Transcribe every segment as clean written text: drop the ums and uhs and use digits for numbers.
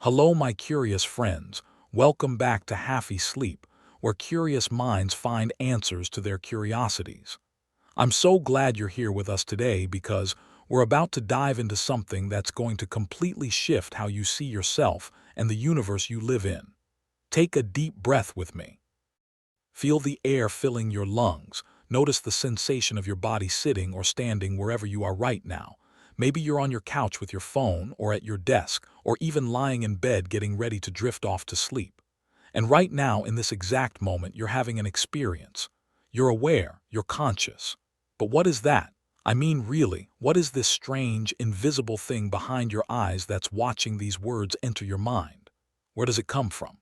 Hello, my curious friends. Welcome back to Happy Sleep, where curious minds find answers to their curiosities. I'm so glad you're here with us today because we're about to dive into something that's going to completely shift how you see yourself and the universe you live in. Take a deep breath with me. Feel the air filling your lungs. Notice the sensation of your body sitting or standing wherever you are right now. Maybe you're on your couch with your phone or at your desk or even lying in bed getting ready to drift off to sleep. And right now, in this exact moment, you're having an experience. You're aware, you're conscious. But what is that? I mean, really, what is this strange, invisible thing behind your eyes that's watching these words enter your mind? Where does it come from?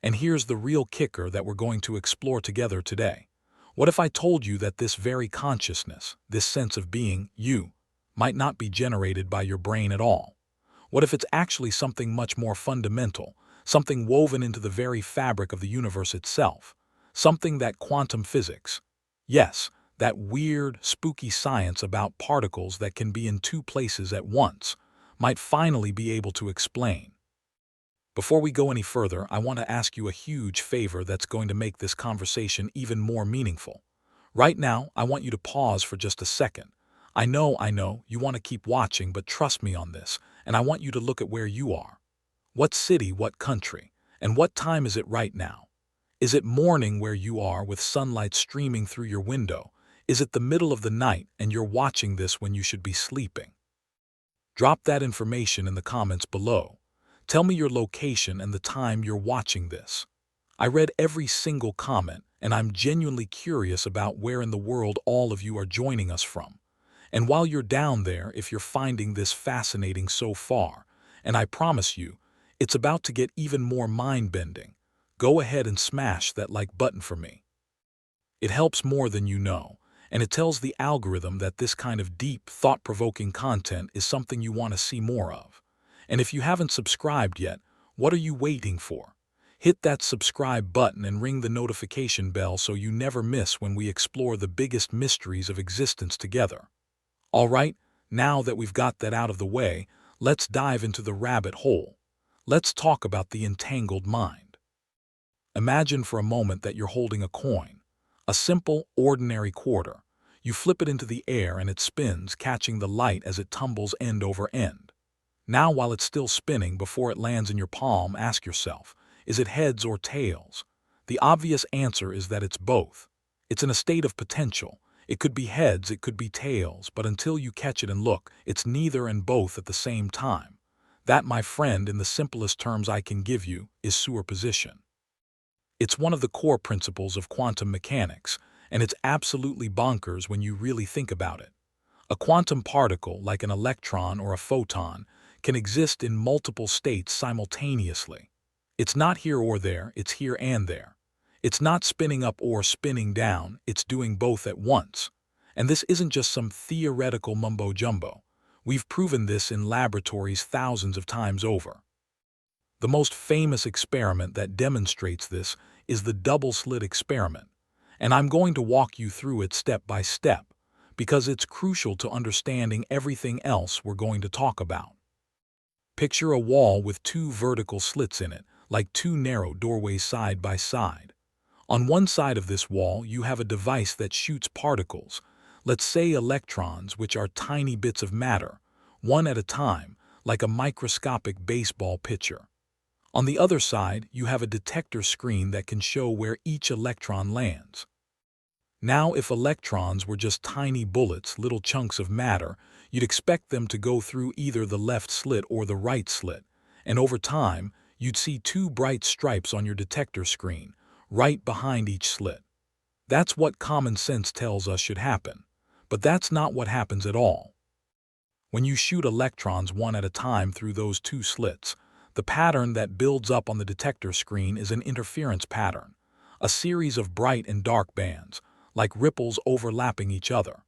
And here's the real kicker that we're going to explore together today. What if I told you that this very consciousness, this sense of being you, might not be generated by your brain at all? What if it's actually something much more fundamental, something woven into the very fabric of the universe itself, something that quantum physics, yes, that weird, spooky science about particles that can be in two places at once, might finally be able to explain? Before we go any further, I want to ask you a huge favor that's going to make this conversation even more meaningful. Right now, I want you to pause for just a second. I know, you want to keep watching, but trust me on this, and I want you to look at where you are. What city, what country, and what time is it right now? Is it morning where you are with sunlight streaming through your window? Is it the middle of the night and you're watching this when you should be sleeping? Drop that information in the comments below. Tell me your location and the time you're watching this. I read every single comment, and I'm genuinely curious about where in the world all of you are joining us from. And while you're down there, if you're finding this fascinating so far, and I promise you, it's about to get even more mind-bending, go ahead and smash that like button for me. It helps more than you know, and it tells the algorithm that this kind of deep, thought-provoking content is something you want to see more of. And if you haven't subscribed yet, what are you waiting for? Hit that subscribe button and ring the notification bell so you never miss when we explore the biggest mysteries of existence together. All right, now that we've got that out of the way, let's dive into the rabbit hole. Let's talk about the entangled mind. Imagine for a moment that you're holding a coin, a simple, ordinary quarter. You flip it into the air and it spins, catching the light as it tumbles end over end. Now, while it's still spinning, before it lands in your palm, ask yourself, is it heads or tails? The obvious answer is that it's both. It's in a state of potential. It could be heads, it could be tails, but until you catch it and look, it's neither and both at the same time. That, my friend, in the simplest terms I can give you, is superposition. It's one of the core principles of quantum mechanics, and it's absolutely bonkers when you really think about it. A quantum particle, like an electron or a photon, can exist in multiple states simultaneously. It's not here or there, it's here and there. It's not spinning up or spinning down, it's doing both at once. And this isn't just some theoretical mumbo-jumbo. We've proven this in laboratories thousands of times over. The most famous experiment that demonstrates this is the double-slit experiment. And I'm going to walk you through it step by step, because it's crucial to understanding everything else we're going to talk about. Picture a wall with two vertical slits in it, like two narrow doorways side by side. On one side of this wall, you have a device that shoots particles, let's say electrons, which are tiny bits of matter, one at a time, like a microscopic baseball pitcher. On the other side, you have a detector screen that can show where each electron lands. Now, if electrons were just tiny bullets, little chunks of matter, you'd expect them to go through either the left slit or the right slit, and over time, you'd see two bright stripes on your detector screen, right behind each slit. That's what common sense tells us should happen, but that's not what happens at all. When you shoot electrons one at a time through those two slits, the pattern that builds up on the detector screen is an interference pattern, a series of bright and dark bands, like ripples overlapping each other.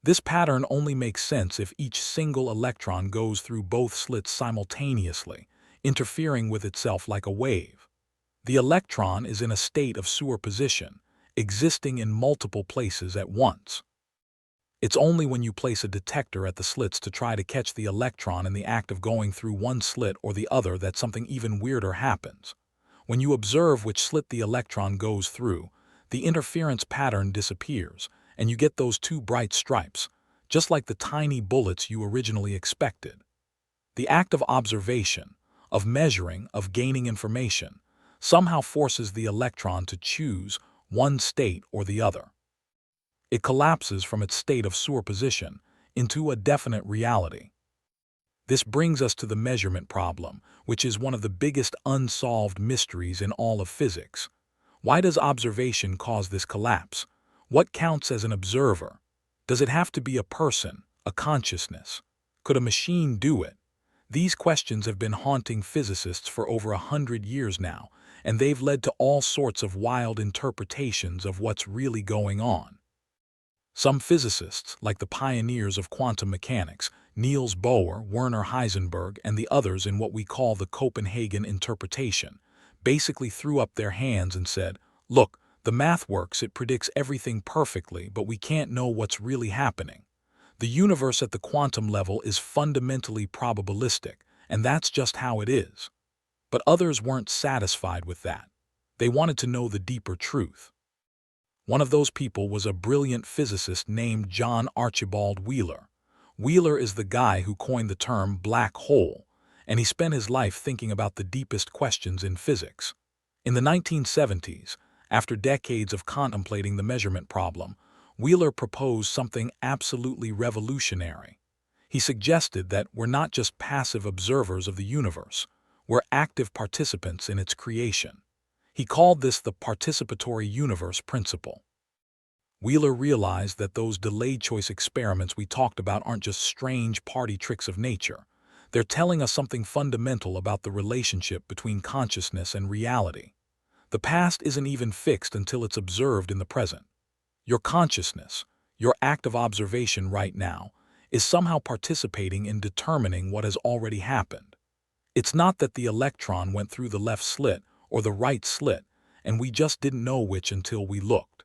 This pattern only makes sense if each single electron goes through both slits simultaneously, interfering with itself like a wave. The electron is in a state of superposition, existing in multiple places at once. It's only when you place a detector at the slits to try to catch the electron in the act of going through one slit or the other that something even weirder happens. When you observe which slit the electron goes through, the interference pattern disappears, and you get those two bright stripes, just like the tiny bullets you originally expected. The act of observation, of measuring, of gaining information, somehow forces the electron to choose one state or the other. It collapses from its state of superposition into a definite reality. This brings us to the measurement problem, which is one of the biggest unsolved mysteries in all of physics. Why does observation cause this collapse? What counts as an observer? Does it have to be a person, a consciousness? Could a machine do it? These questions have been haunting physicists for over 100 years now, and they've led to all sorts of wild interpretations of what's really going on. Some physicists, like the pioneers of quantum mechanics, Niels Bohr, Werner Heisenberg, and the others in what we call the Copenhagen interpretation, basically threw up their hands and said, "Look, the math works, it predicts everything perfectly, but we can't know what's really happening. The universe at the quantum level is fundamentally probabilistic, and that's just how it is." But others weren't satisfied with that. They wanted to know the deeper truth. One of those people was a brilliant physicist named John Archibald Wheeler. Wheeler is the guy who coined the term black hole, and he spent his life thinking about the deepest questions in physics. In the 1970s, after decades of contemplating the measurement problem, Wheeler proposed something absolutely revolutionary. He suggested that we're not just passive observers of the universe, we're active participants in its creation. He called this the participatory universe principle. Wheeler realized that those delayed choice experiments we talked about aren't just strange party tricks of nature. They're telling us something fundamental about the relationship between consciousness and reality. The past isn't even fixed until it's observed in the present. Your consciousness, your act of observation right now, is somehow participating in determining what has already happened. It's not that the electron went through the left slit or the right slit, and we just didn't know which until we looked.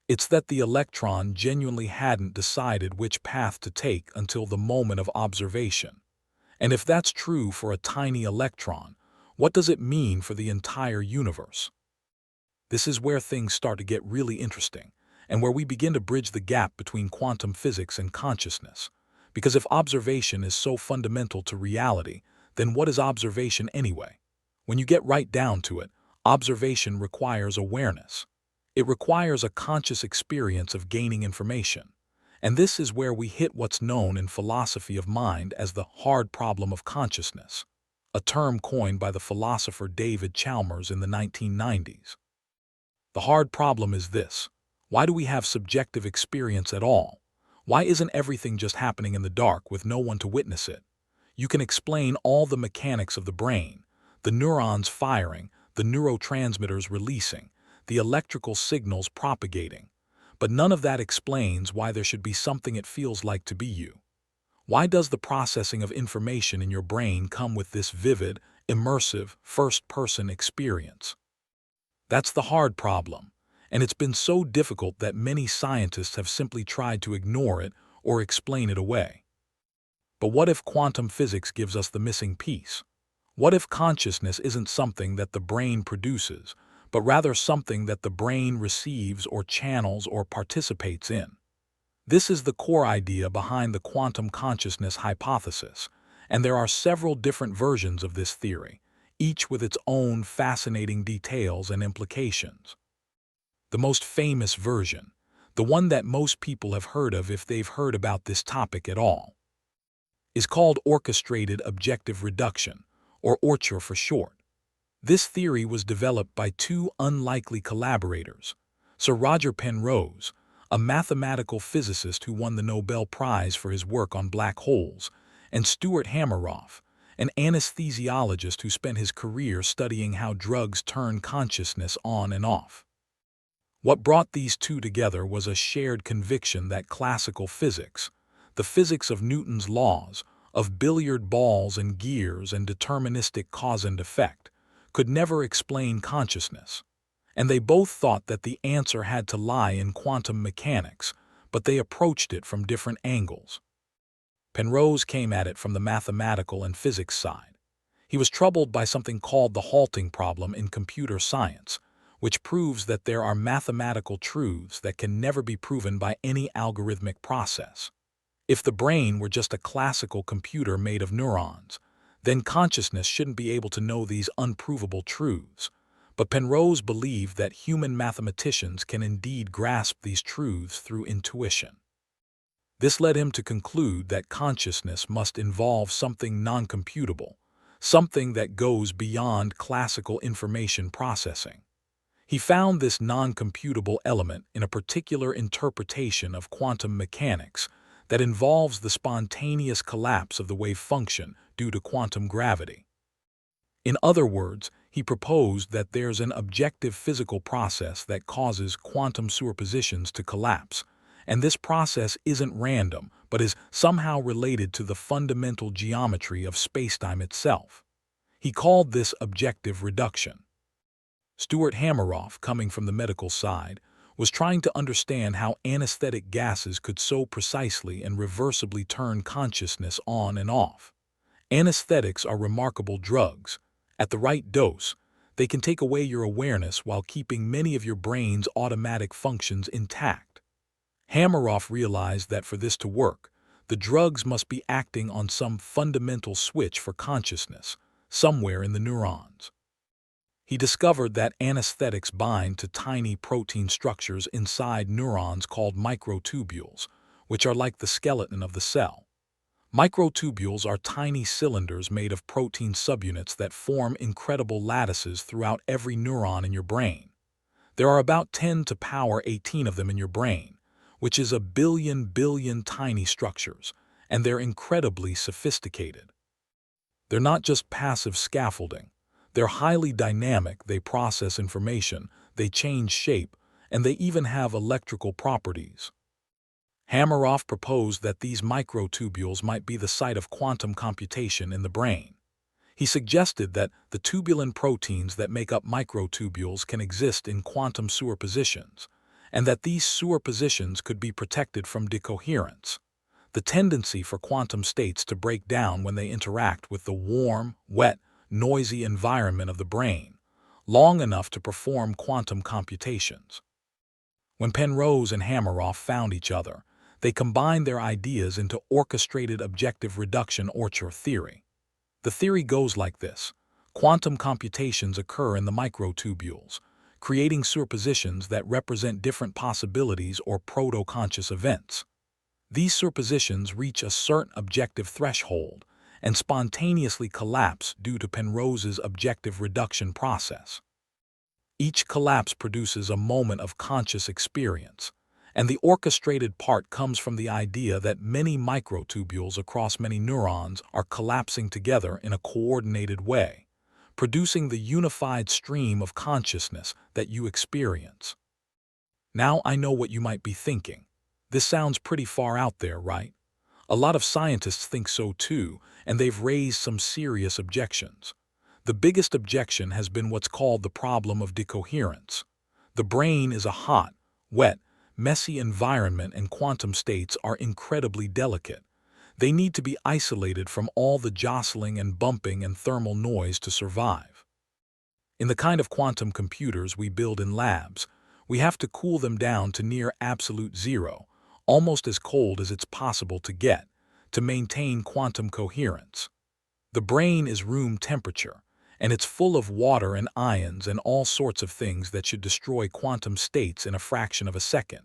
It's that the electron genuinely hadn't decided which path to take until the moment of observation. And if that's true for a tiny electron, what does it mean for the entire universe? This is where things start to get really interesting, and where we begin to bridge the gap between quantum physics and consciousness. Because if observation is so fundamental to reality, then what is observation anyway? When you get right down to it, observation requires awareness. It requires a conscious experience of gaining information. And this is where we hit what's known in philosophy of mind as the hard problem of consciousness, a term coined by the philosopher David Chalmers in the 1990s. The hard problem is this: why do we have subjective experience at all? Why isn't everything just happening in the dark with no one to witness it? You can explain all the mechanics of the brain, the neurons firing, the neurotransmitters releasing, the electrical signals propagating, but none of that explains why there should be something it feels like to be you. Why does the processing of information in your brain come with this vivid, immersive, first-person experience? That's the hard problem, and it's been so difficult that many scientists have simply tried to ignore it or explain it away. But what if quantum physics gives us the missing piece? What if consciousness isn't something that the brain produces, but rather something that the brain receives or channels or participates in? This is the core idea behind the quantum consciousness hypothesis, and there are several different versions of this theory, each with its own fascinating details and implications. The most famous version, the one that most people have heard of if they've heard about this topic at all, is called orchestrated objective reduction, or ORCHR for short. This theory was developed by two unlikely collaborators, Sir Roger Penrose, a mathematical physicist who won the Nobel Prize for his work on black holes, and Stuart Hameroff, an anesthesiologist who spent his career studying how drugs turn consciousness on and off. What brought these two together was a shared conviction that classical physics, the physics of Newton's laws, of billiard balls and gears and deterministic cause and effect, could never explain consciousness. And they both thought that the answer had to lie in quantum mechanics, but they approached it from different angles. Penrose came at it from the mathematical and physics side. He was troubled by something called the halting problem in computer science, which proves that there are mathematical truths that can never be proven by any algorithmic process. If the brain were just a classical computer made of neurons, then consciousness shouldn't be able to know these unprovable truths. But Penrose believed that human mathematicians can indeed grasp these truths through intuition. This led him to conclude that consciousness must involve something non-computable, something that goes beyond classical information processing. He found this non-computable element in a particular interpretation of quantum mechanics that involves the spontaneous collapse of the wave function due to quantum gravity. In other words, he proposed that there's an objective physical process that causes quantum superpositions to collapse, and this process isn't random but is somehow related to the fundamental geometry of spacetime itself. He called this objective reduction. Stuart Hameroff, coming from the medical side, was trying to understand how anesthetic gases could so precisely and reversibly turn consciousness on and off. Anesthetics are remarkable drugs. At the right dose, they can take away your awareness while keeping many of your brain's automatic functions intact. Hameroff realized that for this to work, the drugs must be acting on some fundamental switch for consciousness, somewhere in the neurons. He discovered that anesthetics bind to tiny protein structures inside neurons called microtubules, which are like the skeleton of the cell. Microtubules are tiny cylinders made of protein subunits that form incredible lattices throughout every neuron in your brain. There are about 10 to the power 18 of them in your brain, which is a billion tiny structures, and they're incredibly sophisticated. They're not just passive scaffolding. They're highly dynamic, they process information, they change shape, and they even have electrical properties. Hameroff proposed that these microtubules might be the site of quantum computation in the brain. He suggested that the tubulin proteins that make up microtubules can exist in quantum superpositions, and that these superpositions could be protected from decoherence, the tendency for quantum states to break down when they interact with the warm, wet, noisy environment of the brain, long enough to perform quantum computations. When Penrose and Hameroff found each other, they combined their ideas into orchestrated objective reduction orchard theory. The theory goes like this. Quantum computations occur in the microtubules, creating superpositions that represent different possibilities or proto-conscious events. These superpositions reach a certain objective threshold and spontaneously collapse due to Penrose's objective reduction process. Each collapse produces a moment of conscious experience, and the orchestrated part comes from the idea that many microtubules across many neurons are collapsing together in a coordinated way, producing the unified stream of consciousness that you experience. Now I know what you might be thinking. This sounds pretty far out there, right? A lot of scientists think so too, and they've raised some serious objections. The biggest objection has been what's called the problem of decoherence. The brain is a hot, wet, messy environment, and quantum states are incredibly delicate. They need to be isolated from all the jostling and bumping and thermal noise to survive. In the kind of quantum computers we build in labs, we have to cool them down to near absolute zero, almost as cold as it's possible to get, to maintain quantum coherence. The brain is room temperature, and it's full of water and ions and all sorts of things that should destroy quantum states in a fraction of a second.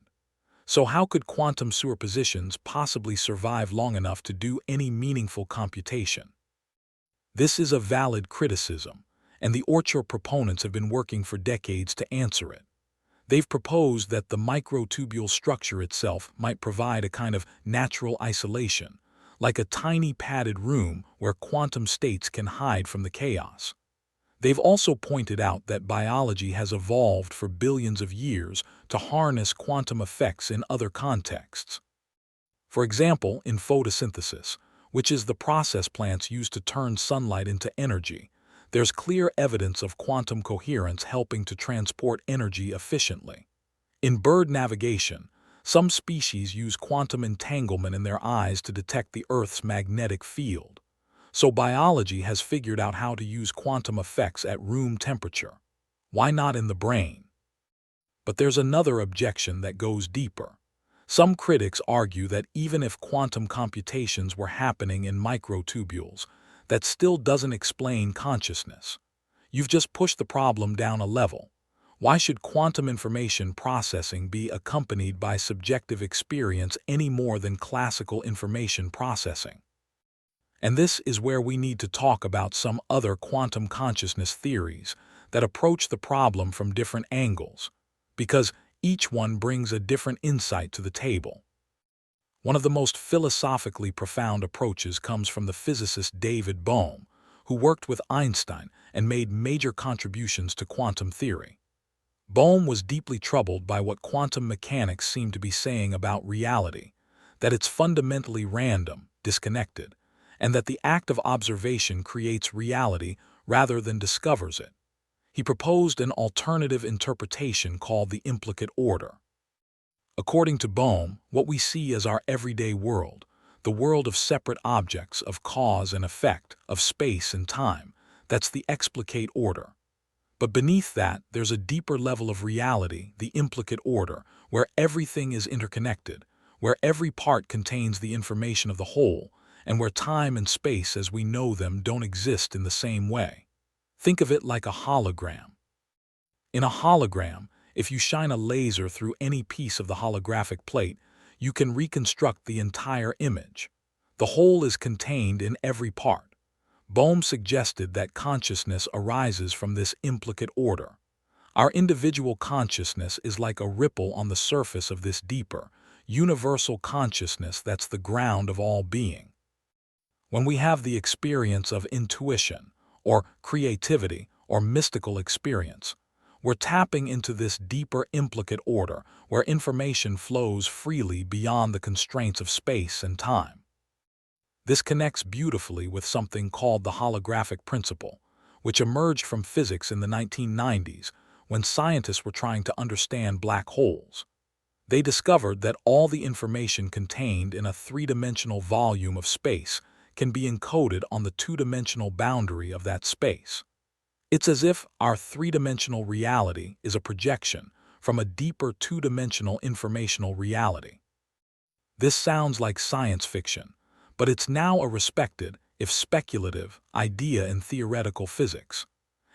So how could quantum superpositions possibly survive long enough to do any meaningful computation? This is a valid criticism, and the orchard proponents have been working for decades to answer it. They've proposed that the microtubule structure itself might provide a kind of natural isolation, like a tiny padded room where quantum states can hide from the chaos. They've also pointed out that biology has evolved for billions of years to harness quantum effects in other contexts. For example, in photosynthesis, which is the process plants use to turn sunlight into energy, there's clear evidence of quantum coherence helping to transport energy efficiently. In bird navigation, Some species use quantum entanglement in their eyes to detect the Earth's magnetic field. So biology has figured out how to use quantum effects at room temperature. Why not in the brain? But there's another objection that goes deeper. Some critics argue that even if quantum computations were happening in microtubules, that still doesn't explain consciousness. You've just pushed the problem down a level. Why should quantum information processing be accompanied by subjective experience any more than classical information processing? And this is where we need to talk about some other quantum consciousness theories that approach the problem from different angles, because each one brings a different insight to the table. One of the most philosophically profound approaches comes from the physicist David Bohm, who worked with Einstein and made major contributions to quantum theory. Bohm was deeply troubled by what quantum mechanics seemed to be saying about reality, that it's fundamentally random, disconnected, and that the act of observation creates reality rather than discovers it. He proposed an alternative interpretation called the implicate order. According to Bohm, what we see as our everyday world, the world of separate objects, of cause and effect, of space and time, that's the explicate order. But beneath that, there's a deeper level of reality, the implicate order, where everything is interconnected, where every part contains the information of the whole, and where time and space as we know them don't exist in the same way. Think of it like a hologram. In a hologram, if you shine a laser through any piece of the holographic plate, you can reconstruct the entire image. The whole is contained in every part. Bohm suggested that consciousness arises from this implicate order. Our individual consciousness is like a ripple on the surface of this deeper, universal consciousness that's the ground of all being. When we have the experience of intuition, or creativity, or mystical experience, we're tapping into this deeper implicate order where information flows freely beyond the constraints of space and time. This connects beautifully with something called the holographic principle, which emerged from physics in the 1990s when scientists were trying to understand black holes. They discovered that all the information contained in a three-dimensional volume of space can be encoded on the two-dimensional boundary of that space. It's as if our three-dimensional reality is a projection from a deeper two-dimensional informational reality. This sounds like science fiction, but it's now a respected, if speculative, idea in theoretical physics.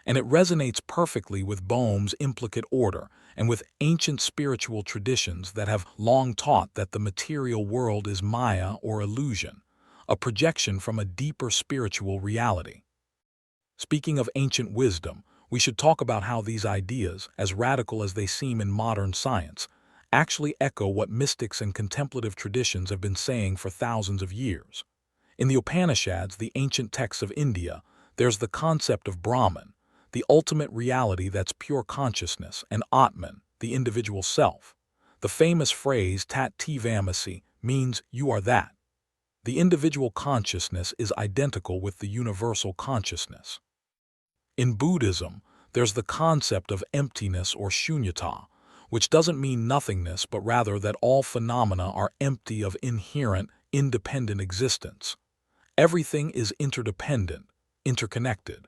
And it resonates perfectly with Bohm's implicate order and with ancient spiritual traditions that have long taught that the material world is Maya or illusion, a projection from a deeper spiritual reality. Speaking of ancient wisdom, we should talk about how these ideas, as radical as they seem in modern science, actually echo what mystics and contemplative traditions have been saying for thousands of years. In the Upanishads, the ancient texts of India, there's the concept of Brahman, the ultimate reality that's pure consciousness, and Atman, the individual self. The famous phrase Tat Tvamasi means you are that. The individual consciousness is identical with the universal consciousness. In Buddhism, there's the concept of emptiness or shunyata, which doesn't mean nothingness but rather that all phenomena are empty of inherent, independent existence. Everything is interdependent, interconnected.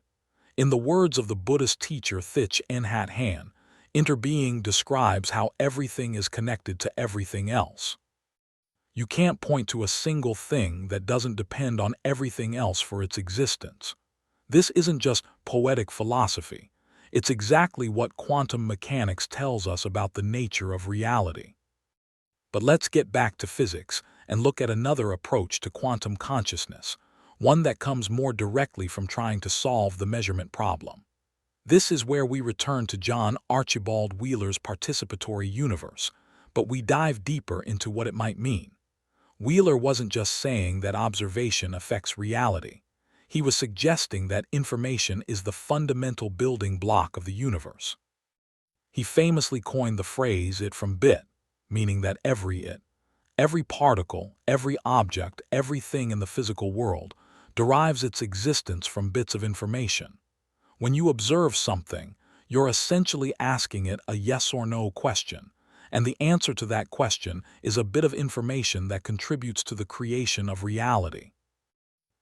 In the words of the Buddhist teacher Thich Nhat Hanh, interbeing describes how everything is connected to everything else. You can't point to a single thing that doesn't depend on everything else for its existence. This isn't just poetic philosophy. It's exactly what quantum mechanics tells us about the nature of reality. But let's get back to physics and look at another approach to quantum consciousness, one that comes more directly from trying to solve the measurement problem. This is where we return to John Archibald Wheeler's participatory universe, but we dive deeper into what it might mean. Wheeler wasn't just saying that observation affects reality. He was suggesting that information is the fundamental building block of the universe. He famously coined the phrase "it from bit," meaning that every particle, every object, everything in the physical world derives its existence from bits of information. When you observe something, you're essentially asking it a yes or no question, And the answer to that question is a bit of information that contributes to the creation of reality.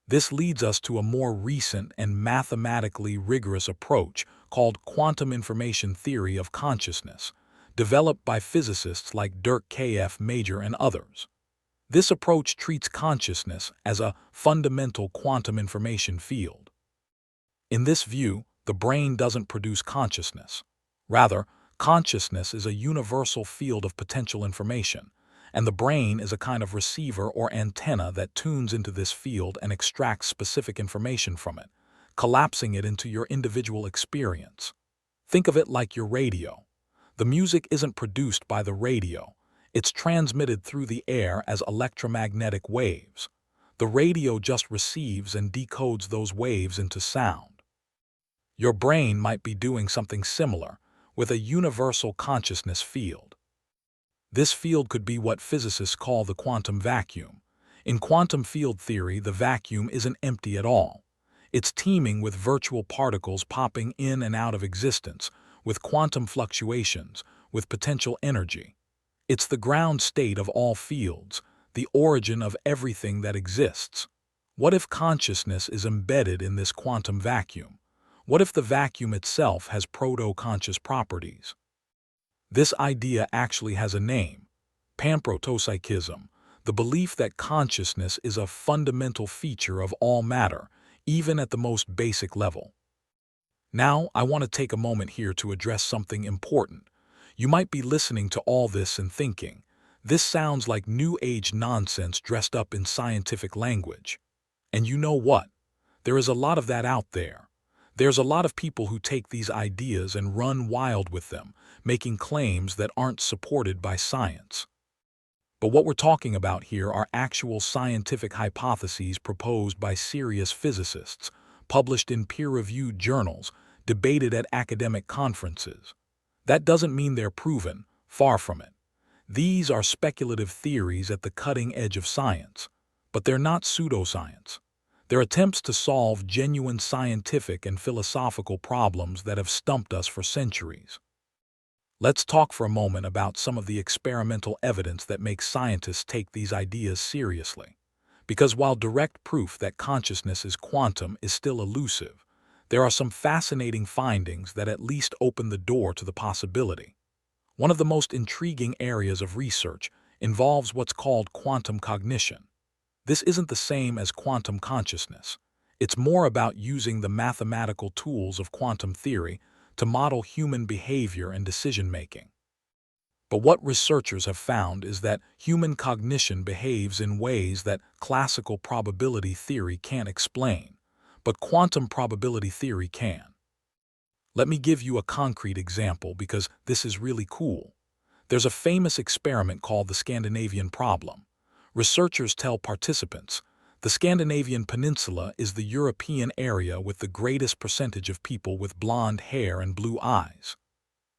This leads us to a more recent and mathematically rigorous approach called quantum information theory of consciousness, developed by physicists like Dirk K.F. Major and others. This approach treats consciousness as a fundamental quantum information field. In this view, the brain doesn't produce consciousness. Rather, consciousness is a universal field of potential information, and the brain is a kind of receiver or antenna that tunes into this field and extracts specific information from it, collapsing it into your individual experience. Think of it like your radio. The music isn't produced by the radio. It's transmitted through the air as electromagnetic waves. The radio just receives and decodes those waves into sound. Your brain might be doing something similar, with a universal consciousness field. This field could be what physicists call the quantum vacuum. In quantum field theory, the vacuum isn't empty at all. It's teeming with virtual particles popping in and out of existence, with quantum fluctuations, with potential energy. It's the ground state of all fields, the origin of everything that exists. What if consciousness is embedded in this quantum vacuum? What if the vacuum itself has proto-conscious properties? This idea actually has a name: panprotopsychism, the belief that consciousness is a fundamental feature of all matter, even at the most basic level. Now, I want to take a moment here to address something important. You might be listening to all this and thinking, this sounds like New Age nonsense dressed up in scientific language. And you know what? There is a lot of that out there. There's a lot of people who take these ideas and run wild with them, making claims that aren't supported by science. But what we're talking about here are actual scientific hypotheses proposed by serious physicists, published in peer-reviewed journals, debated at academic conferences. That doesn't mean they're proven, far from it. These are speculative theories at the cutting edge of science, but they're not pseudoscience. They're attempts to solve genuine scientific and philosophical problems that have stumped us for centuries. Let's talk for a moment about some of the experimental evidence that makes scientists take these ideas seriously. Because while direct proof that consciousness is quantum is still elusive, there are some fascinating findings that at least open the door to the possibility. One of the most intriguing areas of research involves what's called quantum cognition. This isn't the same as quantum consciousness. It's more about using the mathematical tools of quantum theory to model human behavior and decision-making. But what researchers have found is that human cognition behaves in ways that classical probability theory can't explain, but quantum probability theory can. Let me give you a concrete example because this is really cool. There's a famous experiment called the Scandinavian problem. Researchers tell participants, the Scandinavian peninsula is the European area with the greatest percentage of people with blonde hair and blue eyes.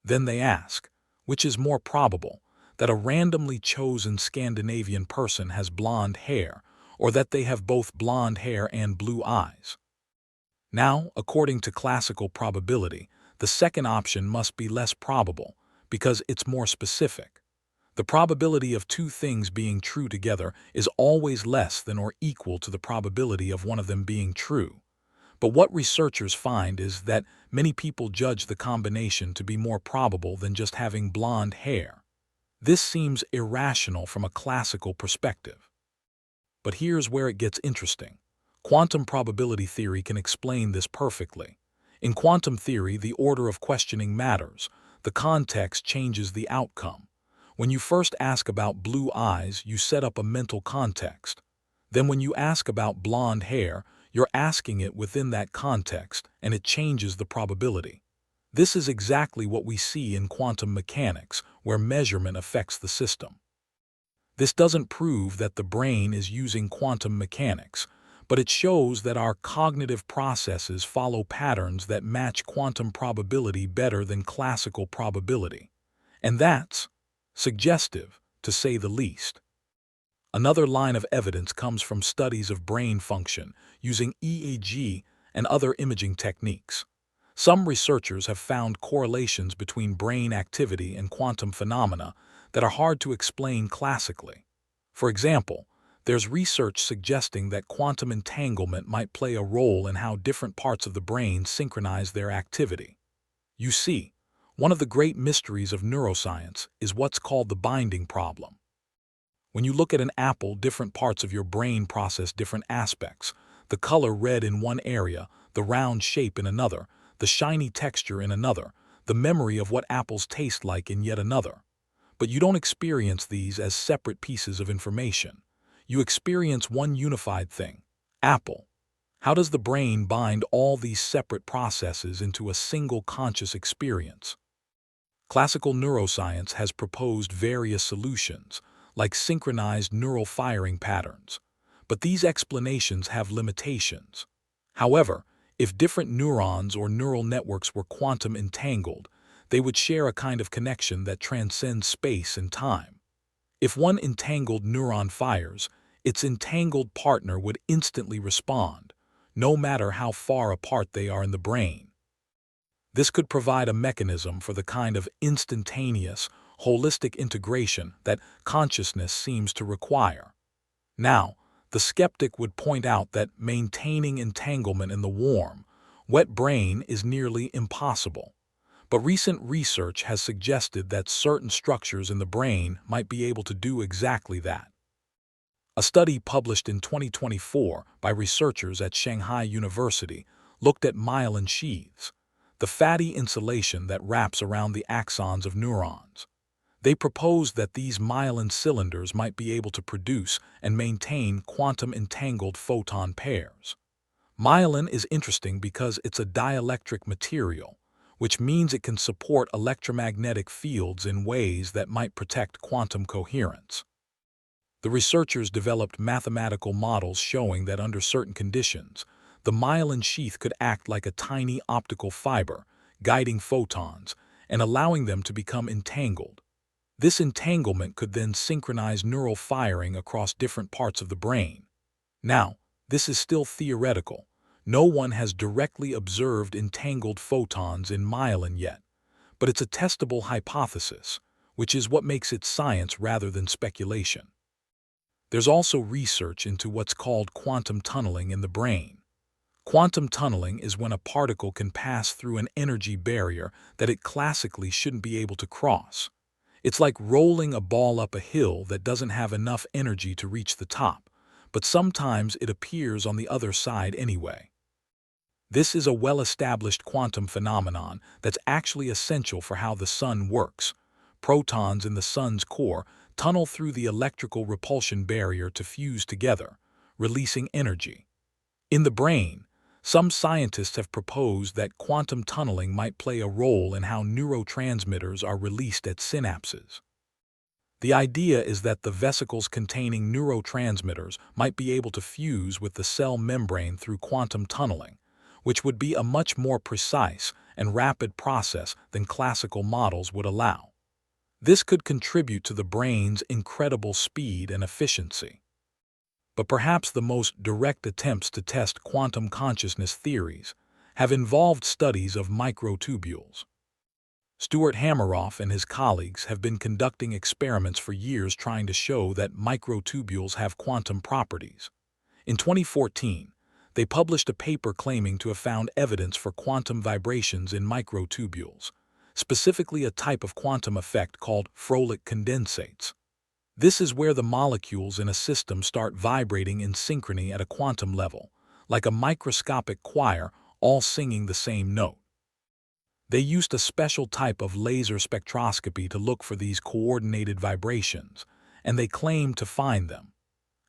Then they ask, which is more probable, that a randomly chosen Scandinavian person has blonde hair, or that they have both blonde hair and blue eyes? Now, according to classical probability, the second option must be less probable, because it's more specific. The probability of two things being true together is always less than or equal to the probability of one of them being true. But what researchers find is that many people judge the combination to be more probable than just having blonde hair. This seems irrational from a classical perspective. But here's where it gets interesting. Quantum probability theory can explain this perfectly. In quantum theory, the order of questioning matters. The context changes the outcome. When you first ask about blue eyes, you set up a mental context. Then when you ask about blonde hair, you're asking it within that context, and it changes the probability. This is exactly what we see in quantum mechanics, where measurement affects the system. This doesn't prove that the brain is using quantum mechanics, but it shows that our cognitive processes follow patterns that match quantum probability better than classical probability. And that's suggestive, to say the least. Another line of evidence comes from studies of brain function using EEG and other imaging techniques. Some researchers have found correlations between brain activity and quantum phenomena that are hard to explain classically. For example, there's research suggesting that quantum entanglement might play a role in how different parts of the brain synchronize their activity. You see, one of the great mysteries of neuroscience is what's called the binding problem. When you look at an apple, different parts of your brain process different aspects. The color red in one area, the round shape in another, the shiny texture in another, the memory of what apples taste like in yet another. But you don't experience these as separate pieces of information. You experience one unified thing: apple. How does the brain bind all these separate processes into a single conscious experience? Classical neuroscience has proposed various solutions, like synchronized neural firing patterns, but these explanations have limitations. However, if different neurons or neural networks were quantum entangled, they would share a kind of connection that transcends space and time. If one entangled neuron fires, its entangled partner would instantly respond, no matter how far apart they are in the brain. This could provide a mechanism for the kind of instantaneous, holistic integration that consciousness seems to require. Now, the skeptic would point out that maintaining entanglement in the warm, wet brain is nearly impossible. But recent research has suggested that certain structures in the brain might be able to do exactly that. A study published in 2024 by researchers at Shanghai University looked at myelin sheaths, the fatty insulation that wraps around the axons of neurons. They proposed that these myelin cylinders might be able to produce and maintain quantum-entangled photon pairs. Myelin is interesting because it's a dielectric material, which means it can support electromagnetic fields in ways that might protect quantum coherence. The researchers developed mathematical models showing that under certain conditions, the myelin sheath could act like a tiny optical fiber, guiding photons and allowing them to become entangled. This entanglement could then synchronize neural firing across different parts of the brain. Now, this is still theoretical. No one has directly observed entangled photons in myelin yet, but it's a testable hypothesis, which is what makes it science rather than speculation. There's also research into what's called quantum tunneling in the brain. Quantum tunneling is when a particle can pass through an energy barrier that it classically shouldn't be able to cross. It's like rolling a ball up a hill that doesn't have enough energy to reach the top, but sometimes it appears on the other side anyway. This is a well-established quantum phenomenon that's actually essential for how the sun works. Protons in the sun's core tunnel through the electrical repulsion barrier to fuse together, releasing energy. In the brain, some scientists have proposed that quantum tunneling might play a role in how neurotransmitters are released at synapses. The idea is that the vesicles containing neurotransmitters might be able to fuse with the cell membrane through quantum tunneling, which would be a much more precise and rapid process than classical models would allow. This could contribute to the brain's incredible speed and efficiency. But perhaps the most direct attempts to test quantum consciousness theories have involved studies of microtubules. Stuart Hameroff and his colleagues have been conducting experiments for years trying to show that microtubules have quantum properties. In 2014, they published a paper claiming to have found evidence for quantum vibrations in microtubules, specifically a type of quantum effect called Froelich condensates. This is where the molecules in a system start vibrating in synchrony at a quantum level, like a microscopic choir all singing the same note. They used a special type of laser spectroscopy to look for these coordinated vibrations, and they claimed to find them.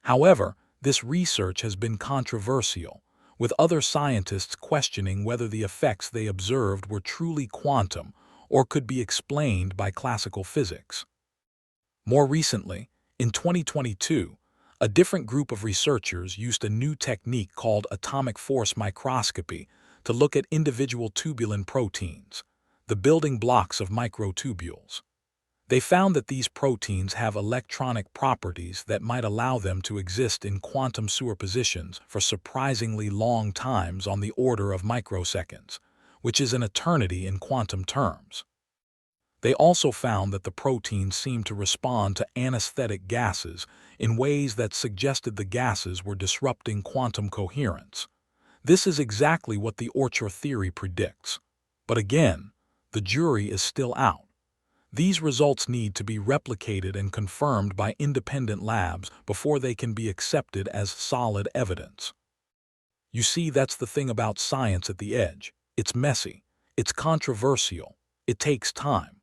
However, this research has been controversial, with other scientists questioning whether the effects they observed were truly quantum or could be explained by classical physics. More recently, in 2022, a different group of researchers used a new technique called atomic force microscopy to look at individual tubulin proteins, the building blocks of microtubules. They found that these proteins have electronic properties that might allow them to exist in quantum superpositions for surprisingly long times on the order of microseconds, which is an eternity in quantum terms. They also found that the proteins seemed to respond to anesthetic gases in ways that suggested the gases were disrupting quantum coherence. This is exactly what the Orchard theory predicts. But again, the jury is still out. These results need to be replicated and confirmed by independent labs before they can be accepted as solid evidence. You see, that's the thing about science at the edge. It's messy. It's controversial. It takes time.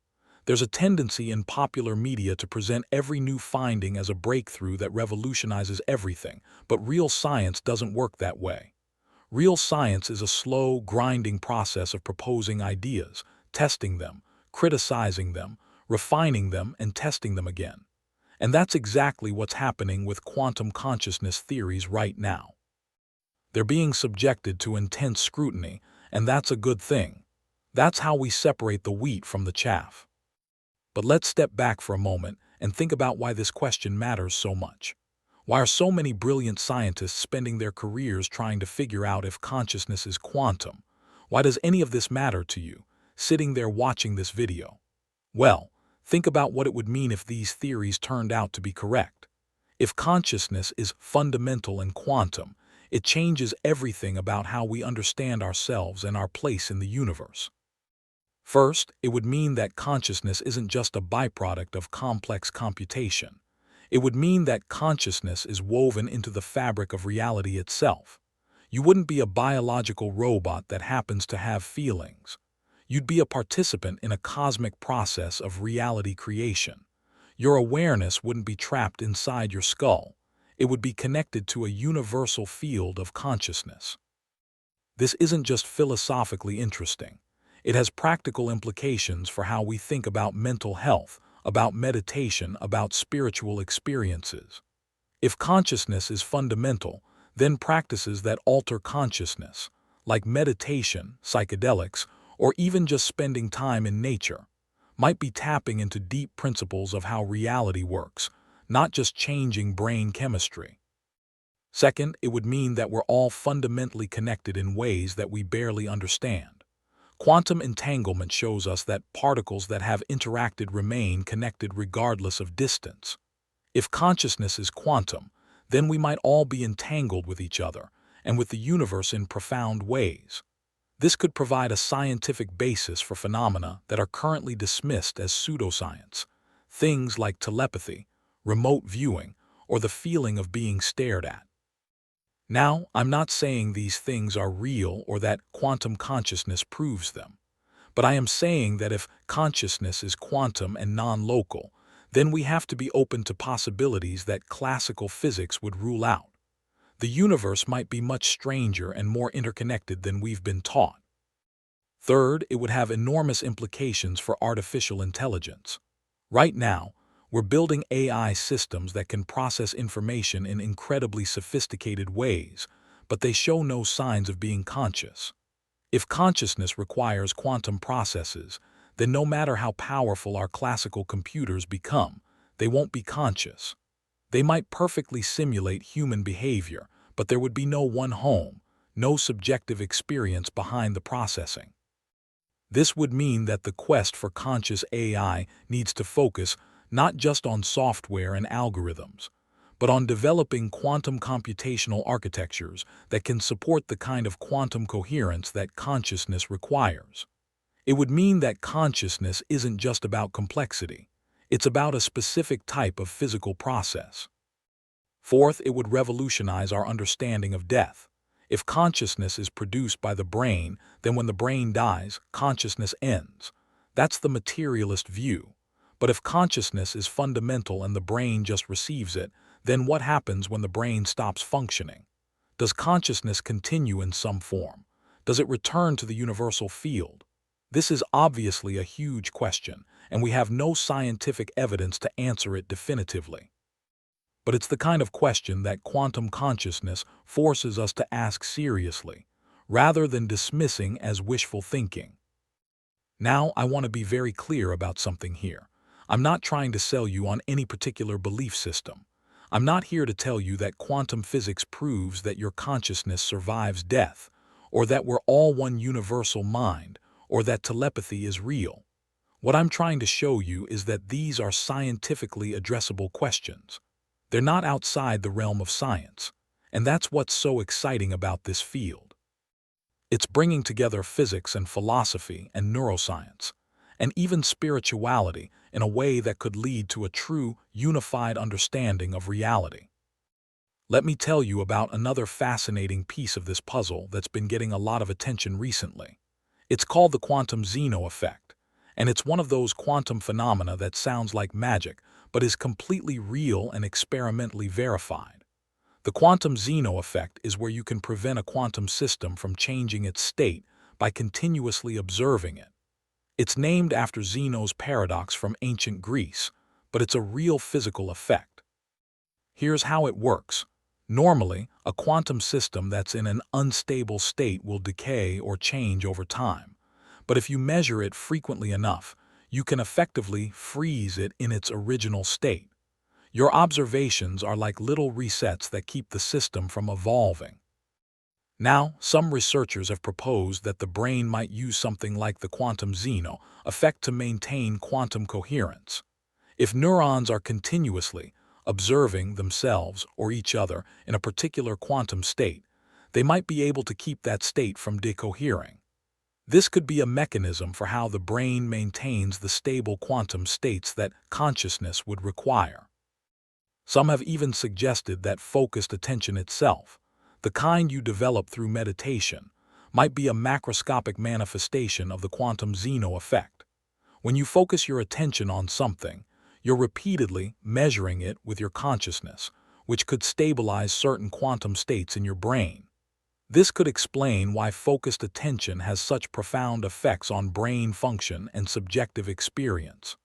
There's a tendency in popular media to present every new finding as a breakthrough that revolutionizes everything, but real science doesn't work that way. Real science is a slow, grinding process of proposing ideas, testing them, criticizing them, refining them, and testing them again. And that's exactly what's happening with quantum consciousness theories right now. They're being subjected to intense scrutiny, and that's a good thing. That's how we separate the wheat from the chaff. But let's step back for a moment and think about why this question matters so much. Why are so many brilliant scientists spending their careers trying to figure out if consciousness is quantum? Why does any of this matter to you, sitting there watching this video? Well, think about what it would mean if these theories turned out to be correct. If consciousness is fundamental and quantum, it changes everything about how we understand ourselves and our place in the universe. First, it would mean that consciousness isn't just a byproduct of complex computation. It would mean that consciousness is woven into the fabric of reality itself. You wouldn't be a biological robot that happens to have feelings. You'd be a participant in a cosmic process of reality creation. Your awareness wouldn't be trapped inside your skull. It would be connected to a universal field of consciousness. This isn't just philosophically interesting. It has practical implications for how we think about mental health, about meditation, about spiritual experiences. If consciousness is fundamental, then practices that alter consciousness, like meditation, psychedelics, or even just spending time in nature, might be tapping into deep principles of how reality works, not just changing brain chemistry. Second, it would mean that we're all fundamentally connected in ways that we barely understand. Quantum entanglement shows us that particles that have interacted remain connected regardless of distance. If consciousness is quantum, then we might all be entangled with each other and with the universe in profound ways. This could provide a scientific basis for phenomena that are currently dismissed as pseudoscience, things like telepathy, remote viewing, or the feeling of being stared at. Now, I'm not saying these things are real or that quantum consciousness proves them, but I am saying that if consciousness is quantum and non-local, then we have to be open to possibilities that classical physics would rule out. The universe might be much stranger and more interconnected than we've been taught. Third, it would have enormous implications for artificial intelligence. Right now, we're building AI systems that can process information in incredibly sophisticated ways, but they show no signs of being conscious. If consciousness requires quantum processes, then no matter how powerful our classical computers become, they won't be conscious. They might perfectly simulate human behavior, but there would be no one home, no subjective experience behind the processing. This would mean that the quest for conscious AI needs to focus not just on software and algorithms, but on developing quantum computational architectures that can support the kind of quantum coherence that consciousness requires. It would mean that consciousness isn't just about complexity. It's about a specific type of physical process. Fourth, it would revolutionize our understanding of death. If consciousness is produced by the brain, then when the brain dies, consciousness ends. That's the materialist view. But if consciousness is fundamental and the brain just receives it, then what happens when the brain stops functioning? Does consciousness continue in some form? Does it return to the universal field? This is obviously a huge question, and we have no scientific evidence to answer it definitively. But it's the kind of question that quantum consciousness forces us to ask seriously, rather than dismissing as wishful thinking. Now, I want to be very clear about something here. I'm not trying to sell you on any particular belief system. I'm not here to tell you that quantum physics proves that your consciousness survives death, or that we're all one universal mind, or that telepathy is real. What I'm trying to show you is that these are scientifically addressable questions. They're not outside the realm of science, and that's what's so exciting about this field. It's bringing together physics and philosophy and neuroscience, and even spirituality in a way that could lead to a true, unified understanding of reality. Let me tell you about another fascinating piece of this puzzle that's been getting a lot of attention recently. It's called the quantum Zeno effect, and it's one of those quantum phenomena that sounds like magic, but is completely real and experimentally verified. The quantum Zeno effect is where you can prevent a quantum system from changing its state by continuously observing it. It's named after Zeno's paradox from ancient Greece, but it's a real physical effect. Here's how it works. Normally, a quantum system that's in an unstable state will decay or change over time. But if you measure it frequently enough, you can effectively freeze it in its original state. Your observations are like little resets that keep the system from evolving. Now, some researchers have proposed that the brain might use something like the quantum Zeno effect to maintain quantum coherence. If neurons are continuously observing themselves or each other in a particular quantum state, they might be able to keep that state from decohering. This could be a mechanism for how the brain maintains the stable quantum states that consciousness would require. Some have even suggested that focused attention itself, the kind you develop through meditation, might be a macroscopic manifestation of the quantum Zeno effect. When you focus your attention on something, you're repeatedly measuring it with your consciousness, which could stabilize certain quantum states in your brain. This could explain why focused attention has such profound effects on brain function and subjective experience.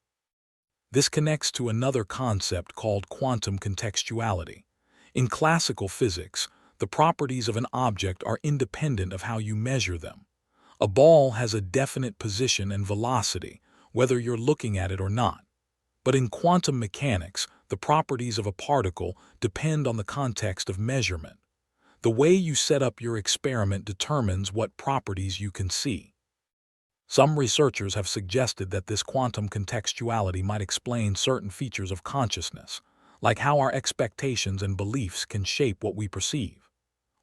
This connects to another concept called quantum contextuality. In classical physics, the properties of an object are independent of how you measure them. A ball has a definite position and velocity, whether you're looking at it or not. But in quantum mechanics, the properties of a particle depend on the context of measurement. The way you set up your experiment determines what properties you can see. Some researchers have suggested that this quantum contextuality might explain certain features of consciousness, like how our expectations and beliefs can shape what we perceive.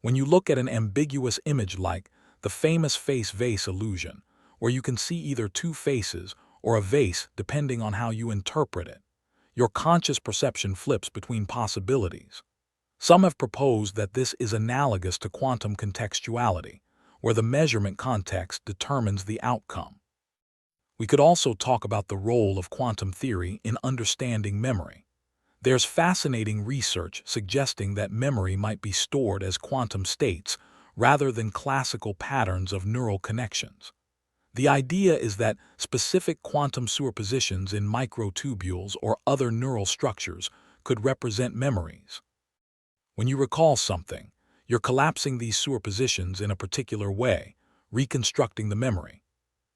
When you look at an ambiguous image like the famous face-vase illusion, where you can see either two faces or a vase depending on how you interpret it, your conscious perception flips between possibilities. Some have proposed that this is analogous to quantum contextuality, where the measurement context determines the outcome. We could also talk about the role of quantum theory in understanding memory. There's fascinating research suggesting that memory might be stored as quantum states rather than classical patterns of neural connections. The idea is that specific quantum superpositions in microtubules or other neural structures could represent memories. When you recall something, you're collapsing these superpositions in a particular way, reconstructing the memory.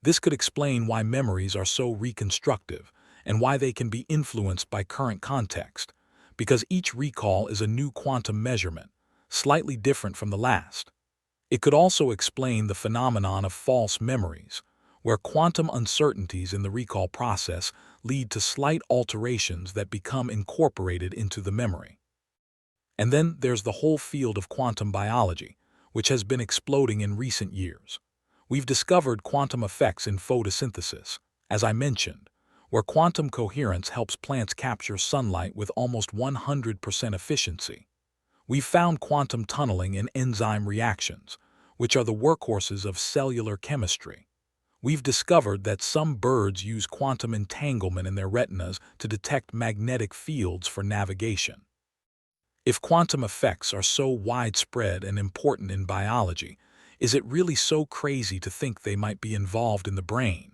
This could explain why memories are so reconstructive and why they can be influenced by current context, because each recall is a new quantum measurement, slightly different from the last. It could also explain the phenomenon of false memories, where quantum uncertainties in the recall process lead to slight alterations that become incorporated into the memory. And then there's the whole field of quantum biology, which has been exploding in recent years. We've discovered quantum effects in photosynthesis, as I mentioned, where quantum coherence helps plants capture sunlight with almost 100% efficiency. We've found quantum tunneling in enzyme reactions, which are the workhorses of cellular chemistry. We've discovered that some birds use quantum entanglement in their retinas to detect magnetic fields for navigation. If quantum effects are so widespread and important in biology, is it really so crazy to think they might be involved in the brain?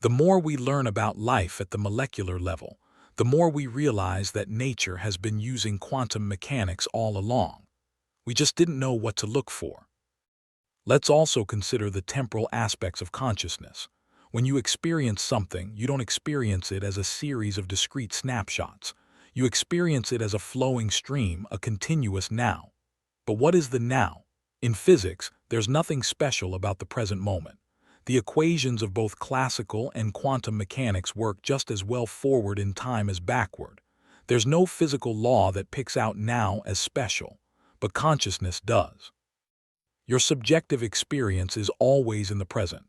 The more we learn about life at the molecular level, the more we realize that nature has been using quantum mechanics all along. We just didn't know what to look for. Let's also consider the temporal aspects of consciousness. When you experience something, you don't experience it as a series of discrete snapshots. You experience it as a flowing stream, a continuous now. But what is the now? In physics, there's nothing special about the present moment. The equations of both classical and quantum mechanics work just as well forward in time as backward. There's no physical law that picks out now as special, but consciousness does. Your subjective experience is always in the present.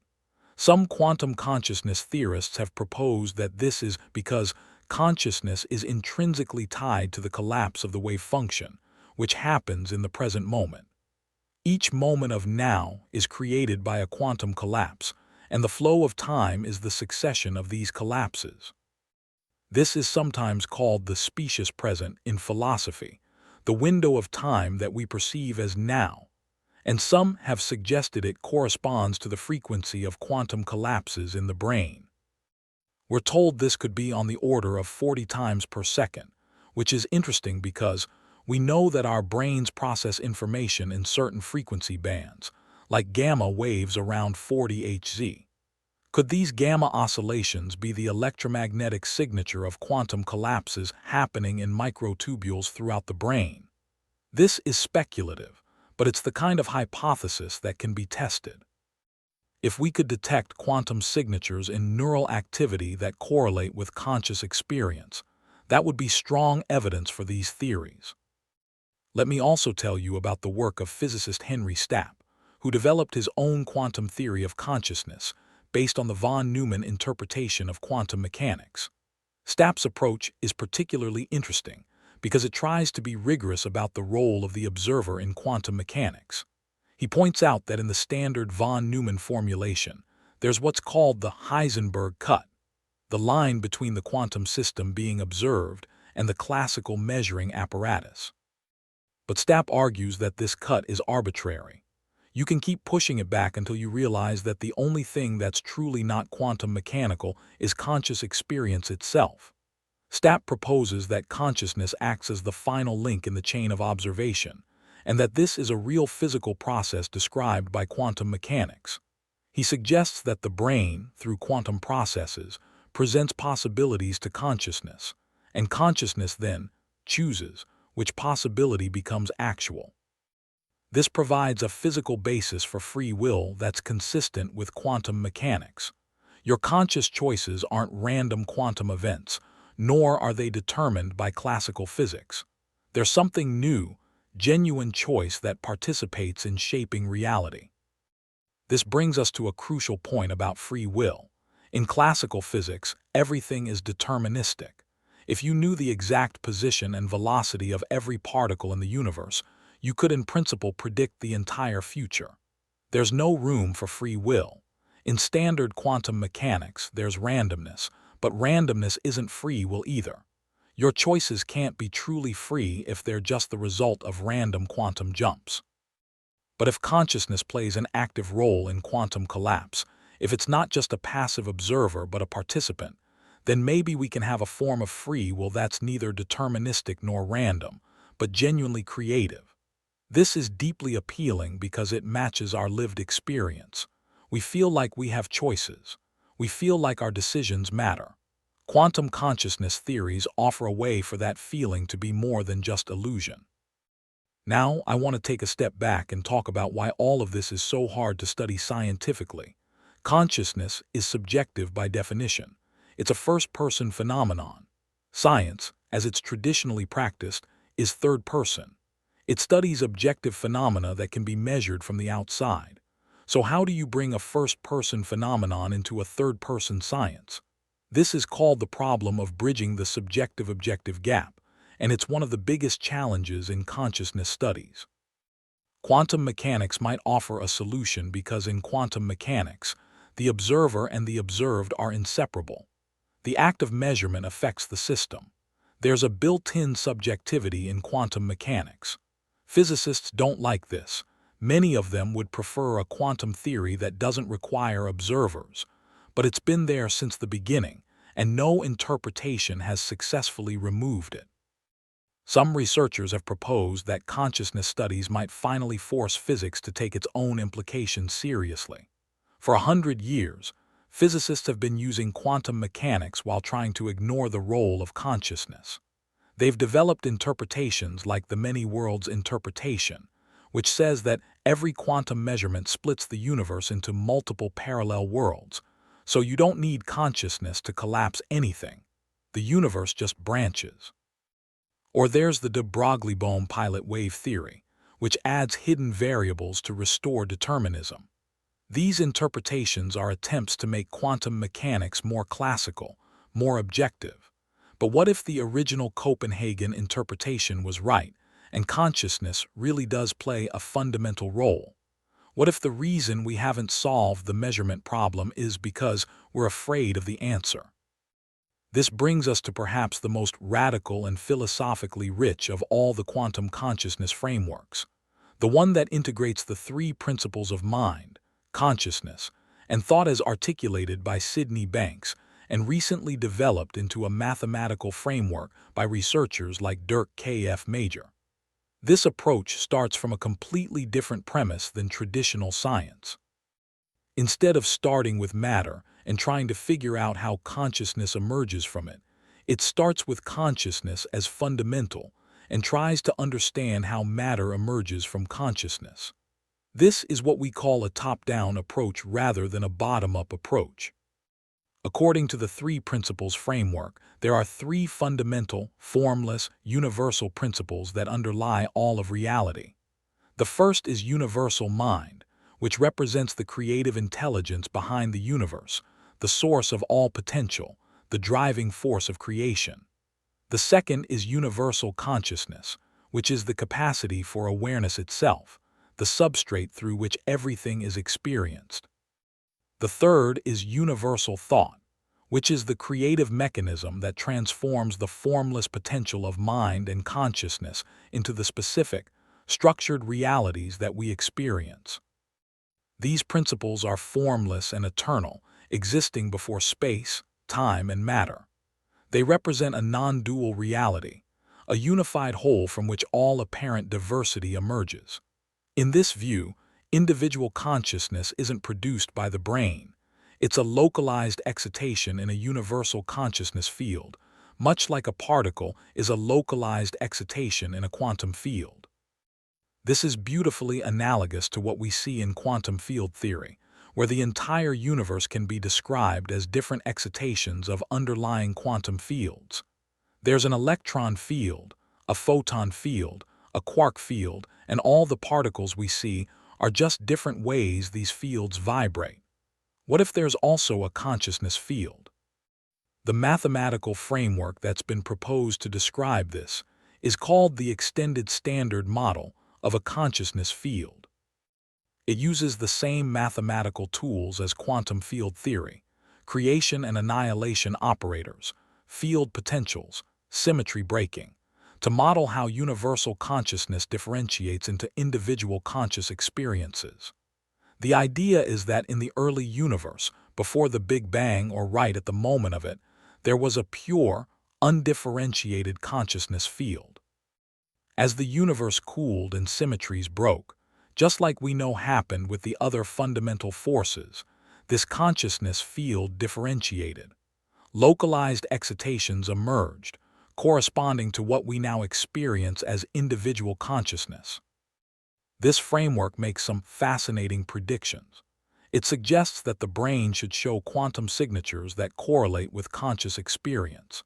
Some quantum consciousness theorists have proposed that this is because consciousness is intrinsically tied to the collapse of the wave function, which happens in the present moment. Each moment of now is created by a quantum collapse, and the flow of time is the succession of these collapses. This is sometimes called the specious present in philosophy, the window of time that we perceive as now, and some have suggested it corresponds to the frequency of quantum collapses in the brain. We're told this could be on the order of 40 times per second, which is interesting because we know that our brains process information in certain frequency bands, like gamma waves around 40 Hz. Could these gamma oscillations be the electromagnetic signature of quantum collapses happening in microtubules throughout the brain? This is speculative, but it's the kind of hypothesis that can be tested. If we could detect quantum signatures in neural activity that correlate with conscious experience, that would be strong evidence for these theories. Let me also tell you about the work of physicist Henry Stapp, who developed his own quantum theory of consciousness based on the von Neumann interpretation of quantum mechanics. Stapp's approach is particularly interesting because it tries to be rigorous about the role of the observer in quantum mechanics. He points out that in the standard von Neumann formulation, there's what's called the Heisenberg cut, the line between the quantum system being observed and the classical measuring apparatus. But Stapp argues that this cut is arbitrary. You can keep pushing it back until you realize that the only thing that's truly not quantum mechanical is conscious experience itself. Stapp proposes that consciousness acts as the final link in the chain of observation, and that this is a real physical process described by quantum mechanics. He suggests that the brain, through quantum processes, presents possibilities to consciousness, and consciousness then chooses which possibility becomes actual. This provides a physical basis for free will that's consistent with quantum mechanics. Your conscious choices aren't random quantum events, nor are they determined by classical physics. They're something new, genuine choice that participates in shaping reality. This brings us to a crucial point about free will. In classical physics, everything is deterministic. If you knew the exact position and velocity of every particle in the universe, you could in principle predict the entire future. There's no room for free will. In standard quantum mechanics, there's randomness, but randomness isn't free will either. Your choices can't be truly free if they're just the result of random quantum jumps. But if consciousness plays an active role in quantum collapse, if it's not just a passive observer but a participant, then maybe we can have a form of free will that's neither deterministic nor random, but genuinely creative. This is deeply appealing because it matches our lived experience. We feel like we have choices. We feel like our decisions matter. Quantum consciousness theories offer a way for that feeling to be more than just illusion. Now, I want to take a step back and talk about why all of this is so hard to study scientifically. Consciousness is subjective by definition. It's a first-person phenomenon. Science, as it's traditionally practiced, is third-person. It studies objective phenomena that can be measured from the outside. So how do you bring a first-person phenomenon into a third-person science? This is called the problem of bridging the subjective-objective gap, and it's one of the biggest challenges in consciousness studies. Quantum mechanics might offer a solution because in quantum mechanics, the observer and the observed are inseparable. The act of measurement affects the system. There's a built-in subjectivity in quantum mechanics. Physicists don't like this. Many of them would prefer a quantum theory that doesn't require observers, but it's been there since the beginning, and no interpretation has successfully removed it. Some researchers have proposed that consciousness studies might finally force physics to take its own implications seriously. For 100 years, physicists have been using quantum mechanics while trying to ignore the role of consciousness. They've developed interpretations like the many worlds interpretation, which says that every quantum measurement splits the universe into multiple parallel worlds, so you don't need consciousness to collapse anything. The universe just branches. Or there's the de Broglie-Bohm pilot wave theory, which adds hidden variables to restore determinism. These interpretations are attempts to make quantum mechanics more classical, more objective. But what if the original Copenhagen interpretation was right, and consciousness really does play a fundamental role? What if the reason we haven't solved the measurement problem is because we're afraid of the answer? This brings us to perhaps the most radical and philosophically rich of all the quantum consciousness frameworks, the one that integrates the three principles of mind, consciousness, and thought as articulated by Sydney Banks and recently developed into a mathematical framework by researchers like Dirk K.F. Major. This approach starts from a completely different premise than traditional science. Instead of starting with matter and trying to figure out how consciousness emerges from it, it starts with consciousness as fundamental and tries to understand how matter emerges from consciousness. This is what we call a top-down approach rather than a bottom-up approach. According to the three principles framework, there are three fundamental, formless, universal principles that underlie all of reality. The first is universal mind, which represents the creative intelligence behind the universe, the source of all potential, the driving force of creation. The second is universal consciousness, which is the capacity for awareness itself, the substrate through which everything is experienced. The third is universal thought, which is the creative mechanism that transforms the formless potential of mind and consciousness into the specific, structured realities that we experience. These principles are formless and eternal, existing before space, time, and matter. They represent a non-dual reality, a unified whole from which all apparent diversity emerges. In this view, individual consciousness isn't produced by the brain. It's a localized excitation in a universal consciousness field, much like a particle is a localized excitation in a quantum field. This is beautifully analogous to what we see in quantum field theory, where the entire universe can be described as different excitations of underlying quantum fields. There's an electron field, a photon field, a quark field, and all the particles we see are just different ways these fields vibrate. What if there's also a consciousness field? The mathematical framework that's been proposed to describe this is called the extended standard model of a consciousness field. It uses the same mathematical tools as quantum field theory, creation and annihilation operators, field potentials, symmetry breaking, to model how universal consciousness differentiates into individual conscious experiences. The idea is that in the early universe, before the Big Bang or right at the moment of it, there was a pure, undifferentiated consciousness field. As the universe cooled and symmetries broke, just like we know happened with the other fundamental forces, this consciousness field differentiated. Localized excitations emerged, corresponding to what we now experience as individual consciousness. This framework makes some fascinating predictions. It suggests that the brain should show quantum signatures that correlate with conscious experience.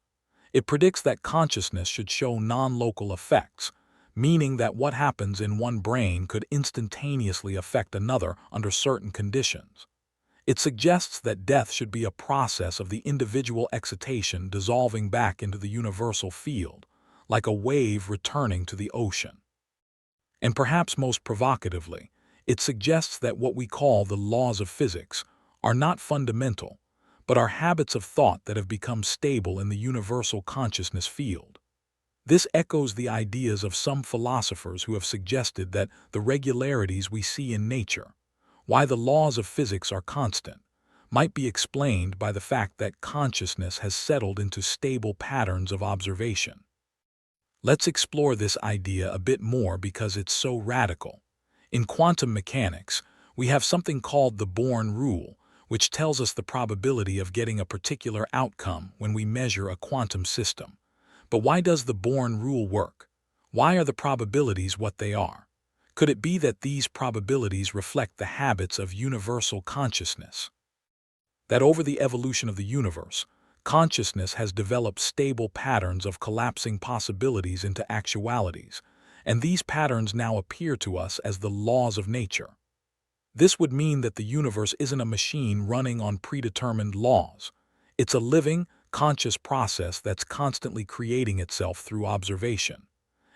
It predicts that consciousness should show non-local effects, meaning that what happens in one brain could instantaneously affect another under certain conditions. It suggests that death should be a process of the individual excitation dissolving back into the universal field, like a wave returning to the ocean. And perhaps most provocatively, it suggests that what we call the laws of physics are not fundamental, but are habits of thought that have become stable in the universal consciousness field. This echoes the ideas of some philosophers who have suggested that the regularities we see in nature, why the laws of physics are constant, might be explained by the fact that consciousness has settled into stable patterns of observation. Let's explore this idea a bit more because it's so radical. In quantum mechanics, we have something called the Born rule, which tells us the probability of getting a particular outcome when we measure a quantum system. But why does the Born rule work? Why are the probabilities what they are? Could it be that these probabilities reflect the habits of universal consciousness? That over the evolution of the universe, consciousness has developed stable patterns of collapsing possibilities into actualities, and these patterns now appear to us as the laws of nature. This would mean that the universe isn't a machine running on predetermined laws. It's a living, conscious process that's constantly creating itself through observation.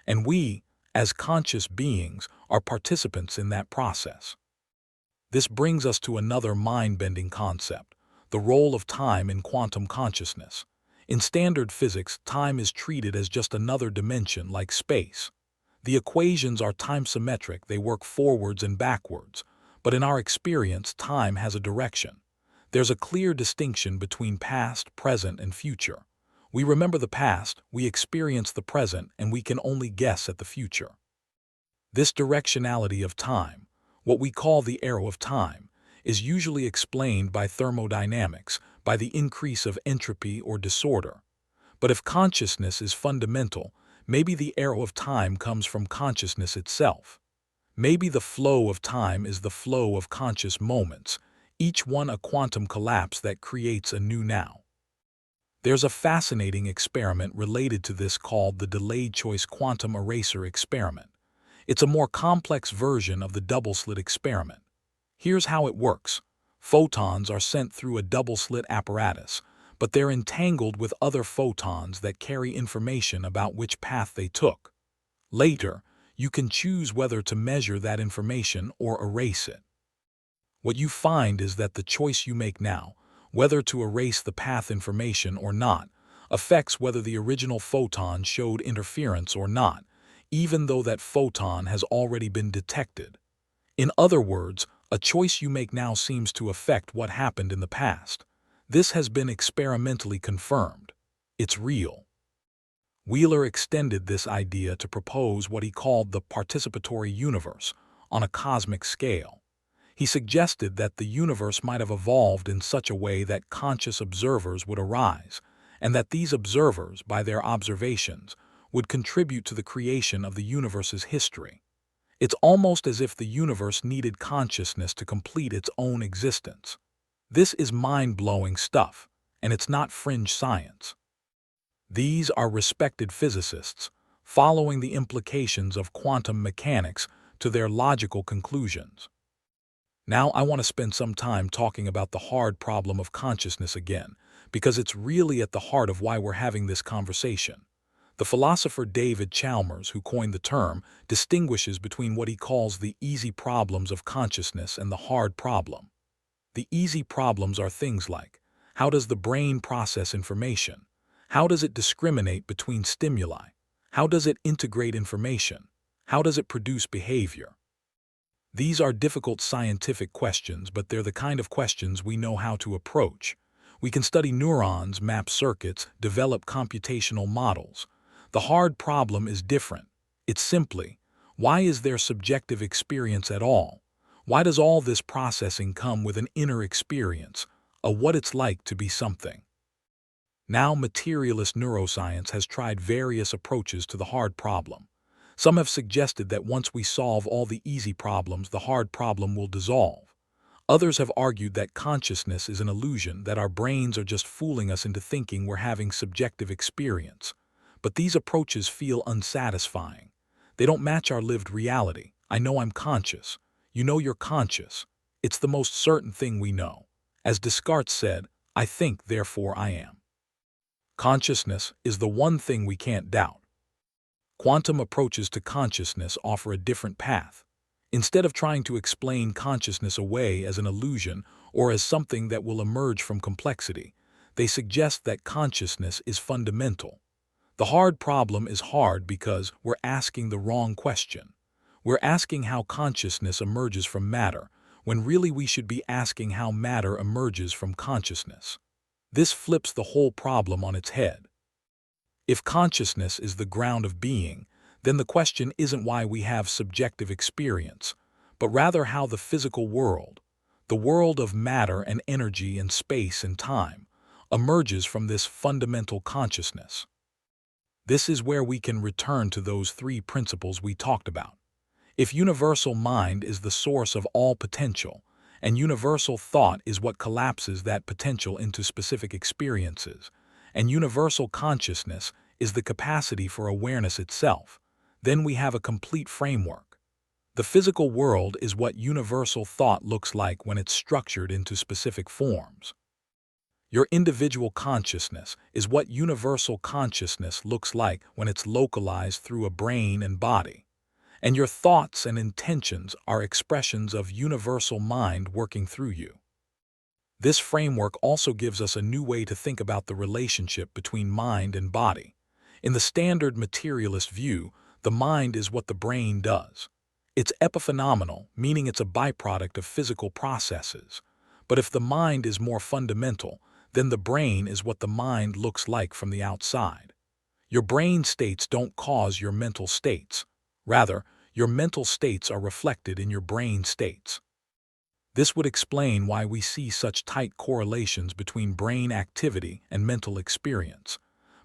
And we, as conscious beings, are participants in that process. This brings us to another mind-bending concept: the role of time in quantum consciousness. In standard physics, time is treated as just another dimension like space. The equations are time-symmetric, they work forwards and backwards, but in our experience, time has a direction. There's a clear distinction between past, present, and future. We remember the past, we experience the present, and we can only guess at the future. This directionality of time, what we call the arrow of time, is usually explained by thermodynamics, by the increase of entropy or disorder. But if consciousness is fundamental, maybe the arrow of time comes from consciousness itself. Maybe the flow of time is the flow of conscious moments, each one a quantum collapse that creates a new now. There's a fascinating experiment related to this called the delayed choice quantum eraser experiment. It's a more complex version of the double-slit experiment. Here's how it works. Photons are sent through a double-slit apparatus, but they're entangled with other photons that carry information about which path they took. Later, you can choose whether to measure that information or erase it. What you find is that the choice you make now, whether to erase the path information or not, affects whether the original photon showed interference or not, even though that photon has already been detected. In other words, a choice you make now seems to affect what happened in the past. This has been experimentally confirmed. It's real. Wheeler extended this idea to propose what he called the participatory universe on a cosmic scale. He suggested that the universe might have evolved in such a way that conscious observers would arise, and that these observers, by their observations, would contribute to the creation of the universe's history. It's almost as if the universe needed consciousness to complete its own existence. This is mind-blowing stuff, and it's not fringe science. These are respected physicists, following the implications of quantum mechanics to their logical conclusions. Now I want to spend some time talking about the hard problem of consciousness again, because it's really at the heart of why we're having this conversation. The philosopher David Chalmers, who coined the term, distinguishes between what he calls the easy problems of consciousness and the hard problem. The easy problems are things like: how does the brain process information? How does it discriminate between stimuli? How does it integrate information? How does it produce behavior? These are difficult scientific questions, but they're the kind of questions we know how to approach. We can study neurons, map circuits, develop computational models. The hard problem is different. It's simply, why is there subjective experience at all? Why does all this processing come with an inner experience, a what it's like to be something? Now, materialist neuroscience has tried various approaches to the hard problem. Some have suggested that once we solve all the easy problems, the hard problem will dissolve. Others have argued that consciousness is an illusion, that our brains are just fooling us into thinking we're having subjective experience. But these approaches feel unsatisfying. They don't match our lived reality. I know I'm conscious. You know you're conscious. It's the most certain thing we know. As Descartes said, I think, therefore I am. Consciousness is the one thing we can't doubt. Quantum approaches to consciousness offer a different path. Instead of trying to explain consciousness away as an illusion or as something that will emerge from complexity, they suggest that consciousness is fundamental. The hard problem is hard because we're asking the wrong question. We're asking how consciousness emerges from matter, when really we should be asking how matter emerges from consciousness. This flips the whole problem on its head. If consciousness is the ground of being, then the question isn't why we have subjective experience, but rather how the physical world, the world of matter and energy and space and time, emerges from this fundamental consciousness. This is where we can return to those three principles we talked about. If universal mind is the source of all potential, and universal thought is what collapses that potential into specific experiences, and universal consciousness is the capacity for awareness itself, then we have a complete framework. The physical world is what universal thought looks like when it's structured into specific forms. Your individual consciousness is what universal consciousness looks like when it's localized through a brain and body. And your thoughts and intentions are expressions of universal mind working through you. This framework also gives us a new way to think about the relationship between mind and body. In the standard materialist view, the mind is what the brain does. It's epiphenomenal, meaning it's a byproduct of physical processes. But if the mind is more fundamental, then the brain is what the mind looks like from the outside. Your brain states don't cause your mental states. Rather, your mental states are reflected in your brain states. This would explain why we see such tight correlations between brain activity and mental experience.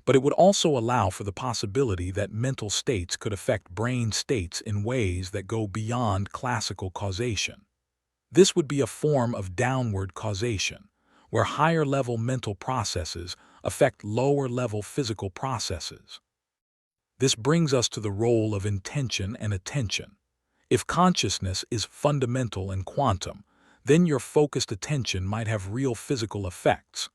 But it would also allow for the possibility that mental states could affect brain states in ways that go beyond classical causation. This would be a form of downward causation, where higher-level mental processes affect lower-level physical processes. This brings us to the role of intention and attention. If consciousness is fundamental and quantum, then your focused attention might have real physical effects.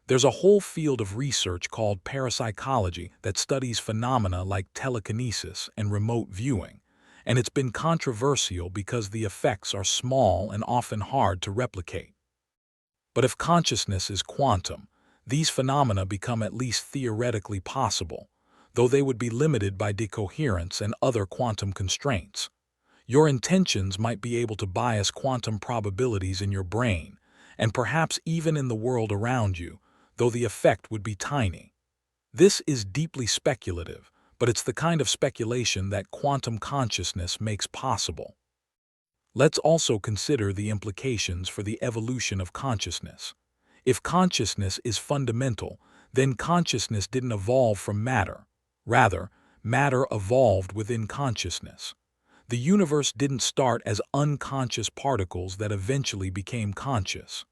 There's a whole field of research called parapsychology that studies phenomena like telekinesis and remote viewing, and it's been controversial because the effects are small and often hard to replicate. But if consciousness is quantum, these phenomena become at least theoretically possible, though they would be limited by decoherence and other quantum constraints. Your intentions might be able to bias quantum probabilities in your brain, and perhaps even in the world around you, though the effect would be tiny. This is deeply speculative, but it's the kind of speculation that quantum consciousness makes possible. Let's also consider the implications for the evolution of consciousness. If consciousness is fundamental, then consciousness didn't evolve from matter. Rather, matter evolved within consciousness. The universe didn't start as unconscious particles that eventually became conscious.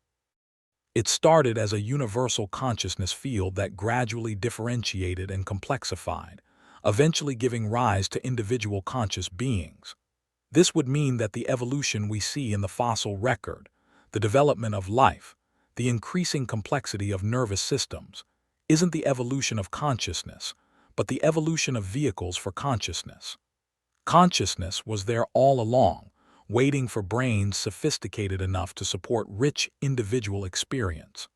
It started as a universal consciousness field that gradually differentiated and complexified, eventually giving rise to individual conscious beings. This would mean that the evolution we see in the fossil record, the development of life, the increasing complexity of nervous systems, isn't the evolution of consciousness, but the evolution of vehicles for consciousness. Consciousness was there all along, waiting for brains sophisticated enough to support rich individual experience.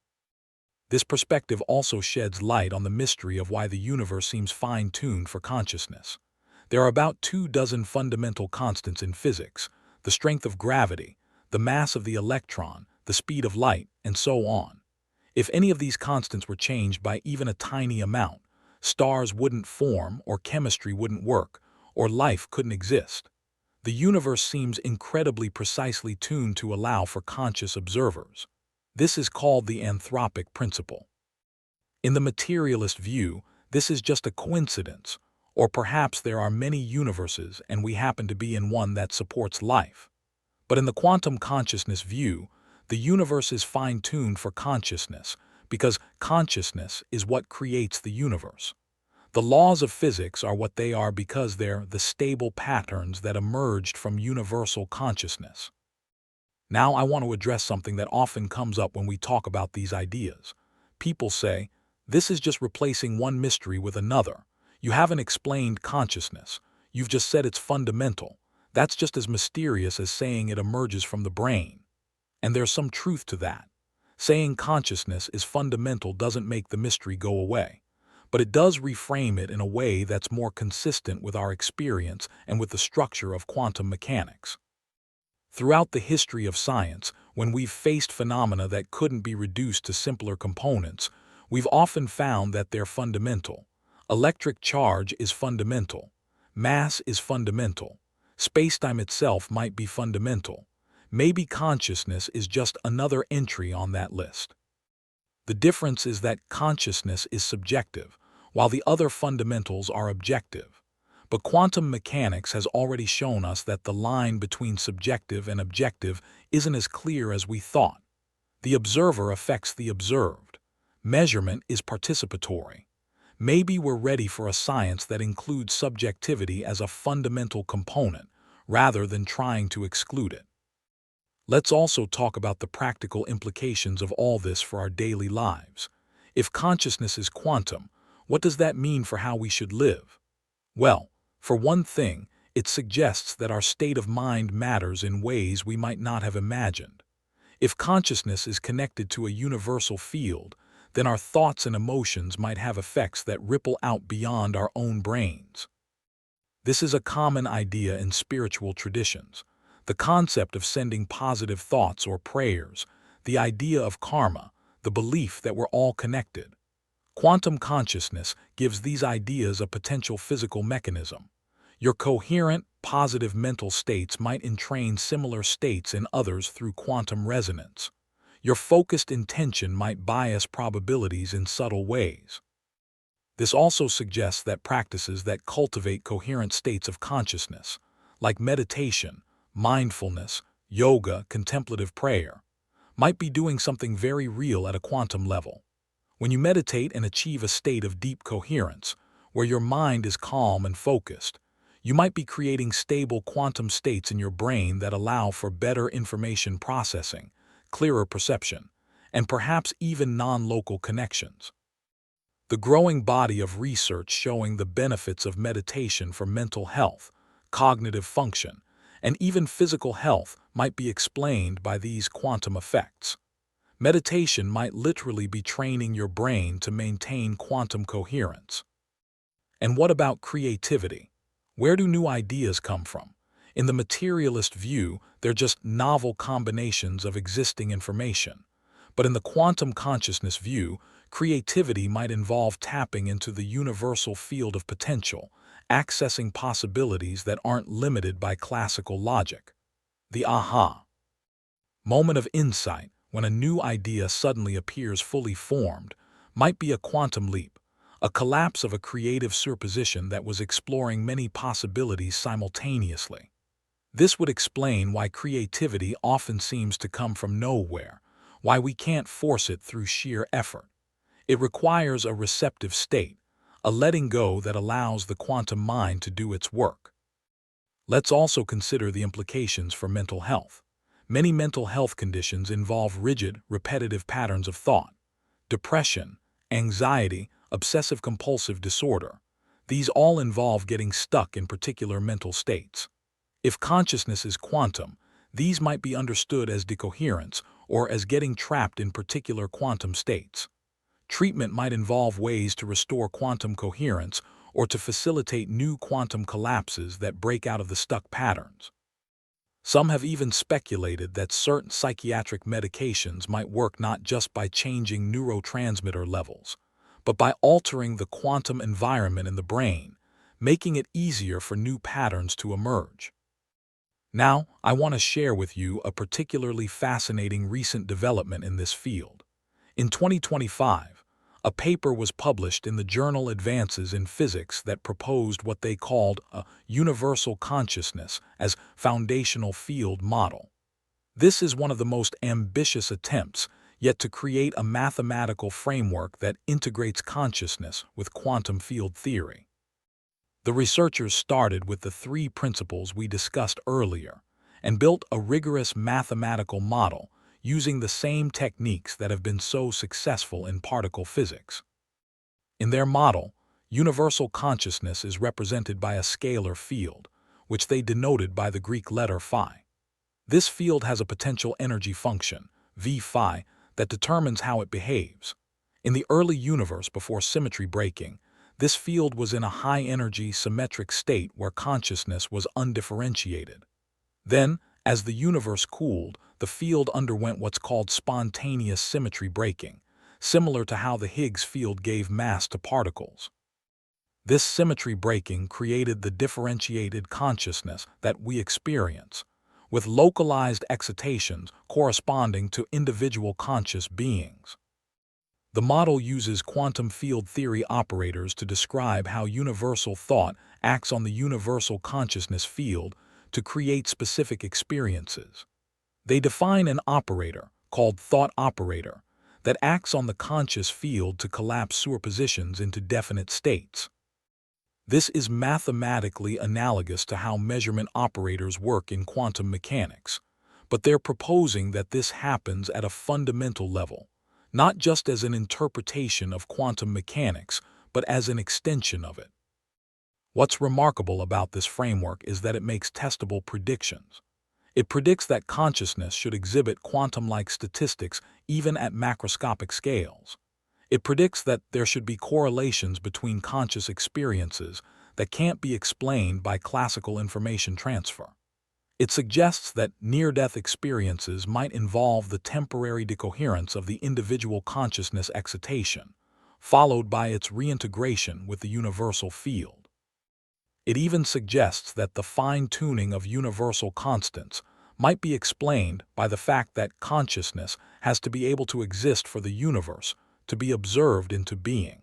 This perspective also sheds light on the mystery of why the universe seems fine-tuned for consciousness. There are about 24 fundamental constants in physics: the strength of gravity, the mass of the electron, the speed of light, and so on. If any of these constants were changed by even a tiny amount, stars wouldn't form, or chemistry wouldn't work, or life couldn't exist. The universe seems incredibly precisely tuned to allow for conscious observers. This is called the anthropic principle. In the materialist view, this is just a coincidence, or perhaps there are many universes and we happen to be in one that supports life. But in the quantum consciousness view, the universe is fine-tuned for consciousness because consciousness is what creates the universe. The laws of physics are what they are because they're the stable patterns that emerged from universal consciousness. Now I want to address something that often comes up when we talk about these ideas. People say, this is just replacing one mystery with another. You haven't explained consciousness. You've just said it's fundamental. That's just as mysterious as saying it emerges from the brain. And there's some truth to that. Saying consciousness is fundamental doesn't make the mystery go away, but it does reframe it in a way that's more consistent with our experience and with the structure of quantum mechanics. Throughout the history of science, when we've faced phenomena that couldn't be reduced to simpler components, we've often found that they're fundamental. Electric charge is fundamental. Mass is fundamental. Spacetime itself might be fundamental. Maybe consciousness is just another entry on that list. The difference is that consciousness is subjective, while the other fundamentals are objective. But quantum mechanics has already shown us that the line between subjective and objective isn't as clear as we thought. The observer affects the observed. Measurement is participatory. Maybe we're ready for a science that includes subjectivity as a fundamental component, rather than trying to exclude it. Let's also talk about the practical implications of all this for our daily lives. If consciousness is quantum, what does that mean for how we should live? Well, for one thing, it suggests that our state of mind matters in ways we might not have imagined. If consciousness is connected to a universal field, then our thoughts and emotions might have effects that ripple out beyond our own brains. This is a common idea in spiritual traditions. The concept of sending positive thoughts or prayers, the idea of karma, the belief that we're all connected. Quantum consciousness gives these ideas a potential physical mechanism. Your coherent, positive mental states might entrain similar states in others through quantum resonance. Your focused intention might bias probabilities in subtle ways. This also suggests that practices that cultivate coherent states of consciousness, like meditation, mindfulness, yoga, contemplative prayer, might be doing something very real at a quantum level. When you meditate and achieve a state of deep coherence, where your mind is calm and focused, you might be creating stable quantum states in your brain that allow for better information processing, clearer perception, and perhaps even non-local connections. The growing body of research showing the benefits of meditation for mental health, cognitive function, and even physical health might be explained by these quantum effects. Meditation might literally be training your brain to maintain quantum coherence. And what about creativity? Where do new ideas come from? In the materialist view, they're just novel combinations of existing information. But in the quantum consciousness view, creativity might involve tapping into the universal field of potential, accessing possibilities that aren't limited by classical logic. The aha moment of insight, when a new idea suddenly appears fully formed, might be a quantum leap, a collapse of a creative supposition that was exploring many possibilities simultaneously. This would explain why creativity often seems to come from nowhere, why we can't force it through sheer effort. It requires a receptive state, a letting go that allows the quantum mind to do its work. Let's also consider the implications for mental health. Many mental health conditions involve rigid, repetitive patterns of thought. Depression, anxiety, obsessive-compulsive disorder. These all involve getting stuck in particular mental states. If consciousness is quantum, these might be understood as decoherence or as getting trapped in particular quantum states. Treatment might involve ways to restore quantum coherence or to facilitate new quantum collapses that break out of the stuck patterns. Some have even speculated that certain psychiatric medications might work not just by changing neurotransmitter levels, but by altering the quantum environment in the brain, making it easier for new patterns to emerge. Now, I want to share with you a particularly fascinating recent development in this field. In 2025, a paper was published in the journal Advances in Physics that proposed what they called a universal consciousness as foundational field model. This is one of the most ambitious attempts yet to create a mathematical framework that integrates consciousness with quantum field theory. The researchers started with the three principles we discussed earlier and built a rigorous mathematical model using the same techniques that have been so successful in particle physics. In their model, universal consciousness is represented by a scalar field, which they denoted by the Greek letter phi. This field has a potential energy function, V phi, that determines how it behaves. In the early universe before symmetry breaking, this field was in a high-energy symmetric state where consciousness was undifferentiated. Then, as the universe cooled, the field underwent what's called spontaneous symmetry breaking, similar to how the Higgs field gave mass to particles. This symmetry breaking created the differentiated consciousness that we experience, with localized excitations corresponding to individual conscious beings. The model uses quantum field theory operators to describe how universal thought acts on the universal consciousness field to create specific experiences. They define an operator, called thought operator, that acts on the conscious field to collapse superpositions into definite states. This is mathematically analogous to how measurement operators work in quantum mechanics, but they're proposing that this happens at a fundamental level, not just as an interpretation of quantum mechanics, but as an extension of it. What's remarkable about this framework is that it makes testable predictions. It predicts that consciousness should exhibit quantum-like statistics even at macroscopic scales. It predicts that there should be correlations between conscious experiences that can't be explained by classical information transfer. It suggests that near-death experiences might involve the temporary decoherence of the individual consciousness excitation, followed by its reintegration with the universal field. It even suggests that the fine-tuning of universal constants might be explained by the fact that consciousness has to be able to exist for the universe to be observed into being.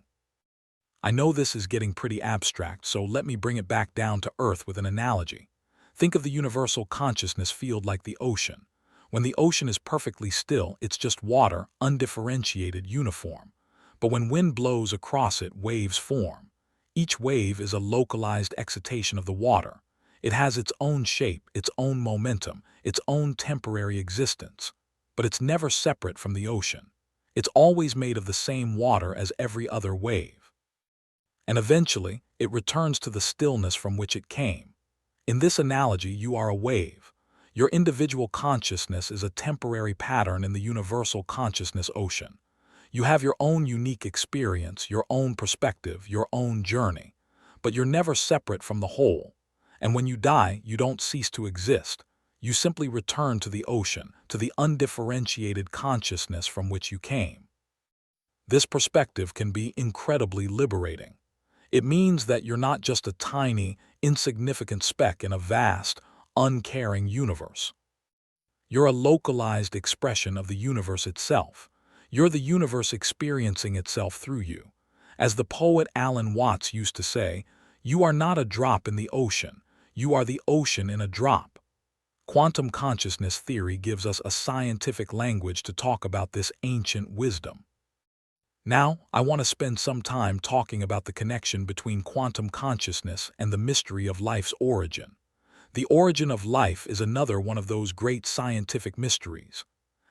I know this is getting pretty abstract, so let me bring it back down to earth with an analogy. Think of the universal consciousness field like the ocean. When the ocean is perfectly still, it's just water, undifferentiated, uniform. But when wind blows across it, waves form. Each wave is a localized excitation of the water. It has its own shape, its own momentum, its own temporary existence. But it's never separate from the ocean. It's always made of the same water as every other wave. And eventually, it returns to the stillness from which it came. In this analogy, you are a wave. Your individual consciousness is a temporary pattern in the universal consciousness ocean. You have your own unique experience, your own perspective, your own journey. But you're never separate from the whole. And when you die, you don't cease to exist. You simply return to the ocean, to the undifferentiated consciousness from which you came. This perspective can be incredibly liberating. It means that you're not just a tiny, insignificant speck in a vast, uncaring universe. You're a localized expression of the universe itself. You're the universe experiencing itself through you. As the poet Alan Watts used to say, you are not a drop in the ocean, you are the ocean in a drop. Quantum consciousness theory gives us a scientific language to talk about this ancient wisdom. Now, I want to spend some time talking about the connection between quantum consciousness and the mystery of life's origin. The origin of life is another one of those great scientific mysteries.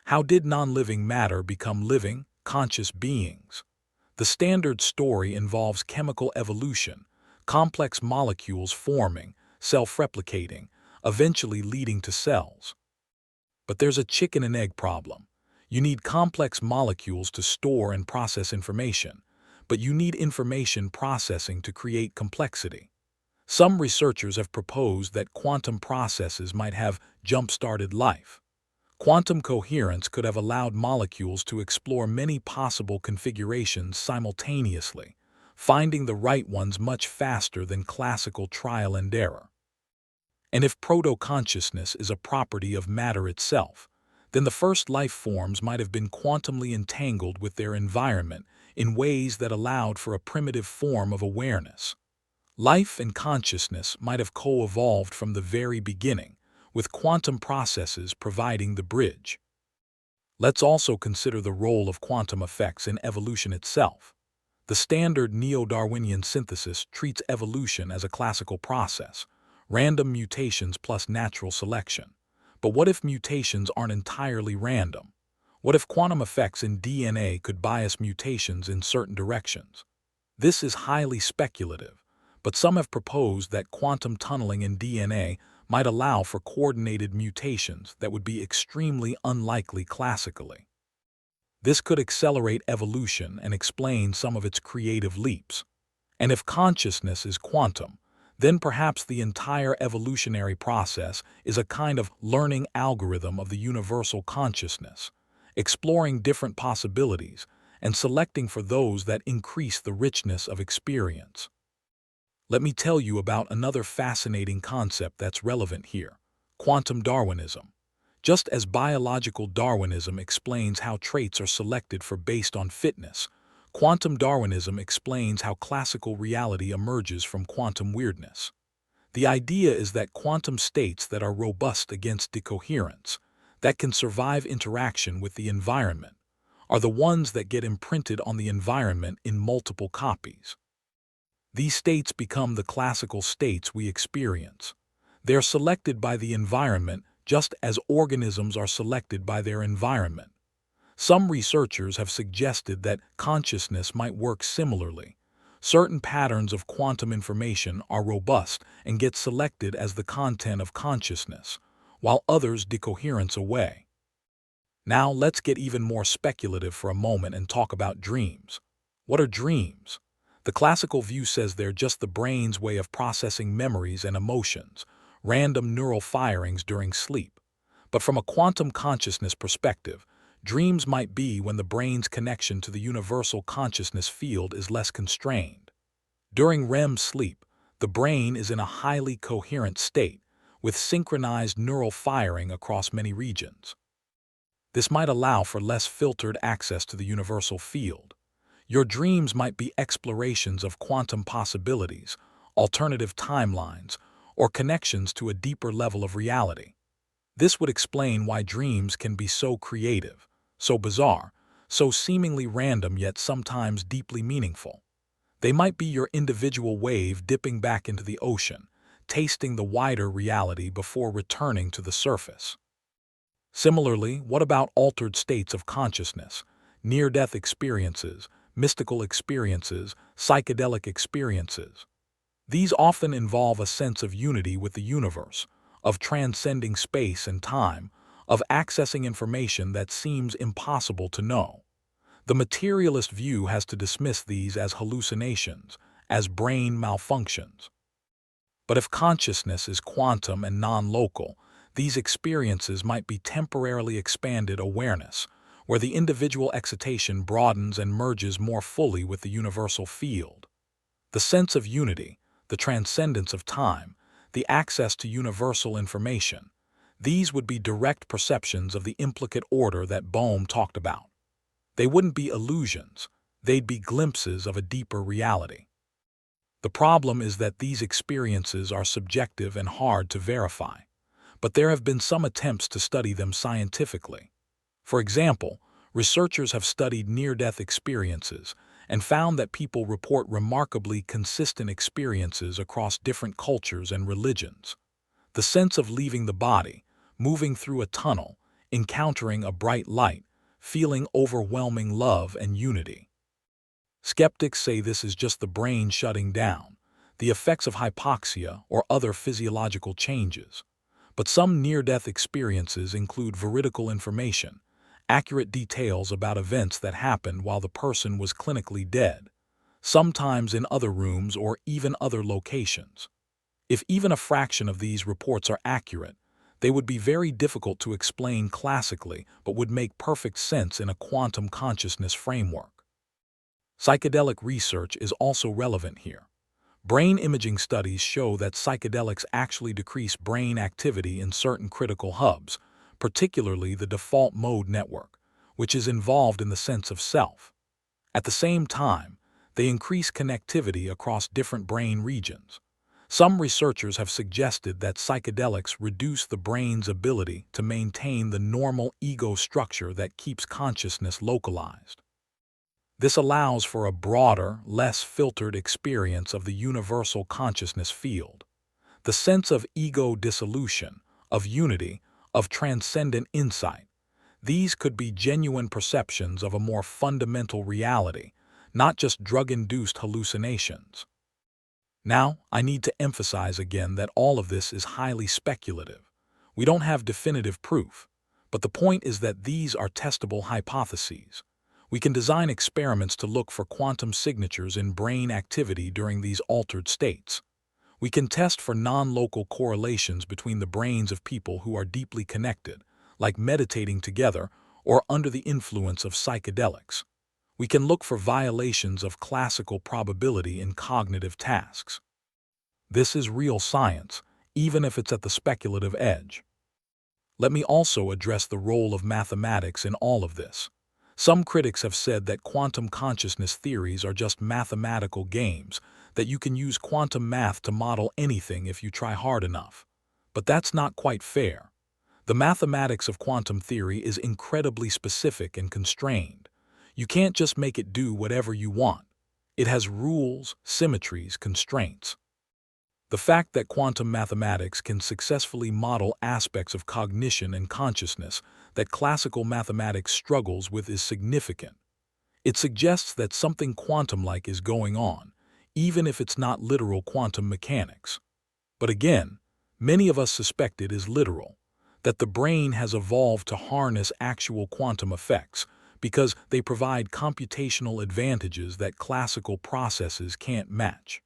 How did non-living matter become living, conscious beings? The standard story involves chemical evolution, complex molecules forming, self-replicating, eventually leading to cells. But there's a chicken and egg problem. You need complex molecules to store and process information, but you need information processing to create complexity. Some researchers have proposed that quantum processes might have jump-started life. Quantum coherence could have allowed molecules to explore many possible configurations simultaneously, finding the right ones much faster than classical trial and error. And if proto-consciousness is a property of matter itself, then the first life forms might have been quantumly entangled with their environment in ways that allowed for a primitive form of awareness. Life and consciousness might have co-evolved from the very beginning, with quantum processes providing the bridge. Let's also consider the role of quantum effects in evolution itself. The standard neo-Darwinian synthesis treats evolution as a classical process, random mutations plus natural selection. But what if mutations aren't entirely random? What if quantum effects in DNA could bias mutations in certain directions? This is highly speculative, but some have proposed that quantum tunneling in DNA might allow for coordinated mutations that would be extremely unlikely classically. This could accelerate evolution and explain some of its creative leaps. And if consciousness is quantum, then perhaps the entire evolutionary process is a kind of learning algorithm of the universal consciousness, exploring different possibilities and selecting for those that increase the richness of experience. Let me tell you about another fascinating concept that's relevant here: quantum Darwinism. Just as biological Darwinism explains how traits are selected for based on fitness, quantum Darwinism explains how classical reality emerges from quantum weirdness. The idea is that quantum states that are robust against decoherence, that can survive interaction with the environment, are the ones that get imprinted on the environment in multiple copies. These states become the classical states we experience. They are selected by the environment just as organisms are selected by their environment. Some researchers have suggested that consciousness might work similarly. Certain patterns of quantum information are robust and get selected as the content of consciousness, while others decoherence away. Now let's get even more speculative for a moment and talk about dreams. What are dreams? The classical view says they're just the brain's way of processing memories and emotions, random neural firings during sleep. But from a quantum consciousness perspective, dreams might be when the brain's connection to the universal consciousness field is less constrained. During REM sleep, the brain is in a highly coherent state, with synchronized neural firing across many regions. This might allow for less filtered access to the universal field. Your dreams might be explorations of quantum possibilities, alternative timelines, or connections to a deeper level of reality. This would explain why dreams can be so creative, so bizarre, so seemingly random yet sometimes deeply meaningful. They might be your individual wave dipping back into the ocean, tasting the wider reality before returning to the surface. Similarly, what about altered states of consciousness, near-death experiences, mystical experiences, psychedelic experiences? These often involve a sense of unity with the universe, of transcending space and time, of accessing information that seems impossible to know. The materialist view has to dismiss these as hallucinations, as brain malfunctions. But if consciousness is quantum and non-local, these experiences might be temporarily expanded awareness, where the individual excitation broadens and merges more fully with the universal field. The sense of unity, the transcendence of time, the access to universal information, these would be direct perceptions of the implicate order that Bohm talked about. They wouldn't be illusions, they'd be glimpses of a deeper reality. The problem is that these experiences are subjective and hard to verify, but there have been some attempts to study them scientifically. For example, researchers have studied near-death experiences and found that people report remarkably consistent experiences across different cultures and religions. The sense of leaving the body, moving through a tunnel, encountering a bright light, feeling overwhelming love and unity. Skeptics say this is just the brain shutting down, the effects of hypoxia or other physiological changes. But some near-death experiences include veridical information, accurate details about events that happened while the person was clinically dead, sometimes in other rooms or even other locations. If even a fraction of these reports are accurate, they would be very difficult to explain classically but would make perfect sense in a quantum consciousness framework. Psychedelic research is also relevant here. Brain imaging studies show that psychedelics actually decrease brain activity in certain critical hubs, particularly the default mode network, which is involved in the sense of self. At the same time, they increase connectivity across different brain regions. Some researchers have suggested that psychedelics reduce the brain's ability to maintain the normal ego structure that keeps consciousness localized. This allows for a broader, less filtered experience of the universal consciousness field. The sense of ego dissolution, of unity, of transcendent insight. These could be genuine perceptions of a more fundamental reality, not just drug-induced hallucinations. Now, I need to emphasize again that all of this is highly speculative. We don't have definitive proof, but the point is that these are testable hypotheses. We can design experiments to look for quantum signatures in brain activity during these altered states. We can test for non-local correlations between the brains of people who are deeply connected, like meditating together or under the influence of psychedelics. We can look for violations of classical probability in cognitive tasks. This is real science, even if it's at the speculative edge. Let me also address the role of mathematics in all of this. Some critics have said that quantum consciousness theories are just mathematical games, that you can use quantum math to model anything if you try hard enough. But that's not quite fair. The mathematics of quantum theory is incredibly specific and constrained. You can't just make it do whatever you want. It has rules, symmetries, constraints. The fact that quantum mathematics can successfully model aspects of cognition and consciousness that classical mathematics struggles with is significant. It suggests that something quantum-like is going on, even if it's not literal quantum mechanics. But again, many of us suspect it is literal, that the brain has evolved to harness actual quantum effects because they provide computational advantages that classical processes can't match.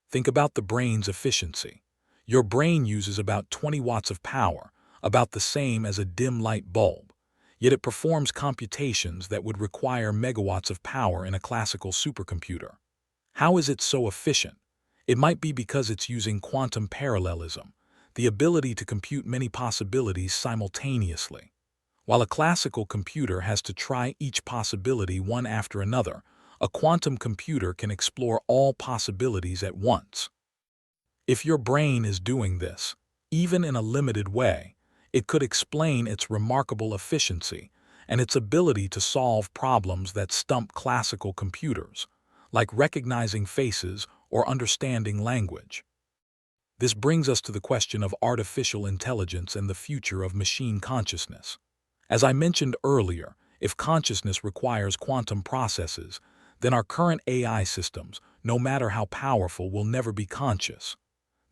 Think about the brain's efficiency. Your brain uses about 20 watts of power, about the same as a dim light bulb, yet it performs computations that would require megawatts of power in a classical supercomputer. How is it so efficient? It might be because it's using quantum parallelism, the ability to compute many possibilities simultaneously. While a classical computer has to try each possibility one after another, a quantum computer can explore all possibilities at once. If your brain is doing this, even in a limited way, it could explain its remarkable efficiency and its ability to solve problems that stump classical computers, like recognizing faces or understanding language. This brings us to the question of artificial intelligence and the future of machine consciousness. As I mentioned earlier, if consciousness requires quantum processes, then our current AI systems, no matter how powerful, will never be conscious.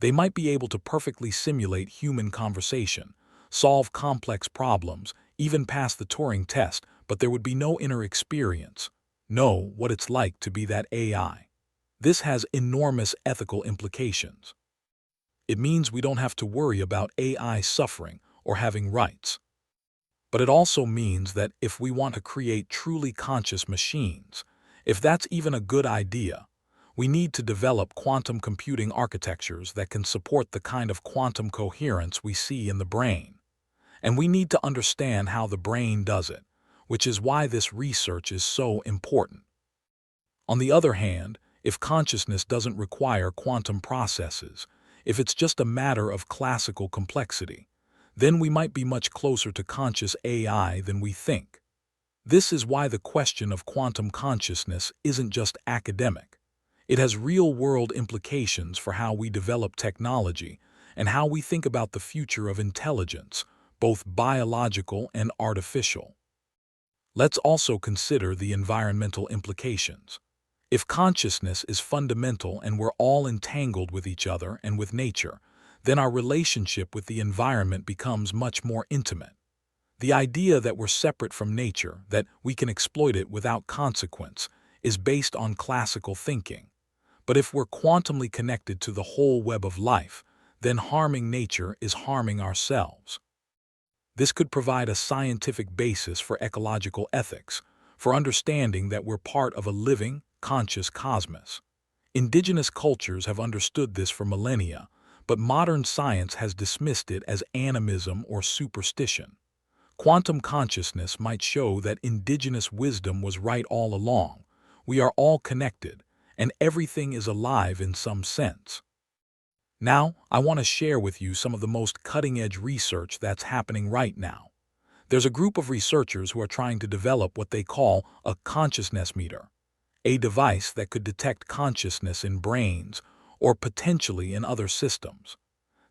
They might be able to perfectly simulate human conversation, solve complex problems, even pass the Turing test, but there would be no inner experience, know what it's like to be that AI. This has enormous ethical implications. It means we don't have to worry about AI suffering or having rights. But it also means that if we want to create truly conscious machines, if that's even a good idea, we need to develop quantum computing architectures that can support the kind of quantum coherence we see in the brain. And we need to understand how the brain does it, which is why this research is so important. On the other hand, if consciousness doesn't require quantum processes, if it's just a matter of classical complexity, then we might be much closer to conscious AI than we think. This is why the question of quantum consciousness isn't just academic. It has real-world implications for how we develop technology and how we think about the future of intelligence, both biological and artificial. Let's also consider the environmental implications. If consciousness is fundamental and we're all entangled with each other and with nature, then our relationship with the environment becomes much more intimate. The idea that we're separate from nature, that we can exploit it without consequence, is based on classical thinking. But if we're quantumly connected to the whole web of life, then harming nature is harming ourselves. This could provide a scientific basis for ecological ethics, for understanding that we're part of a living, conscious cosmos. Indigenous cultures have understood this for millennia, but modern science has dismissed it as animism or superstition. Quantum consciousness might show that indigenous wisdom was right all along. We are all connected, and everything is alive in some sense. Now, I want to share with you some of the most cutting-edge research that's happening right now. There's a group of researchers who are trying to develop what they call a consciousness meter, a device that could detect consciousness in brains or potentially in other systems.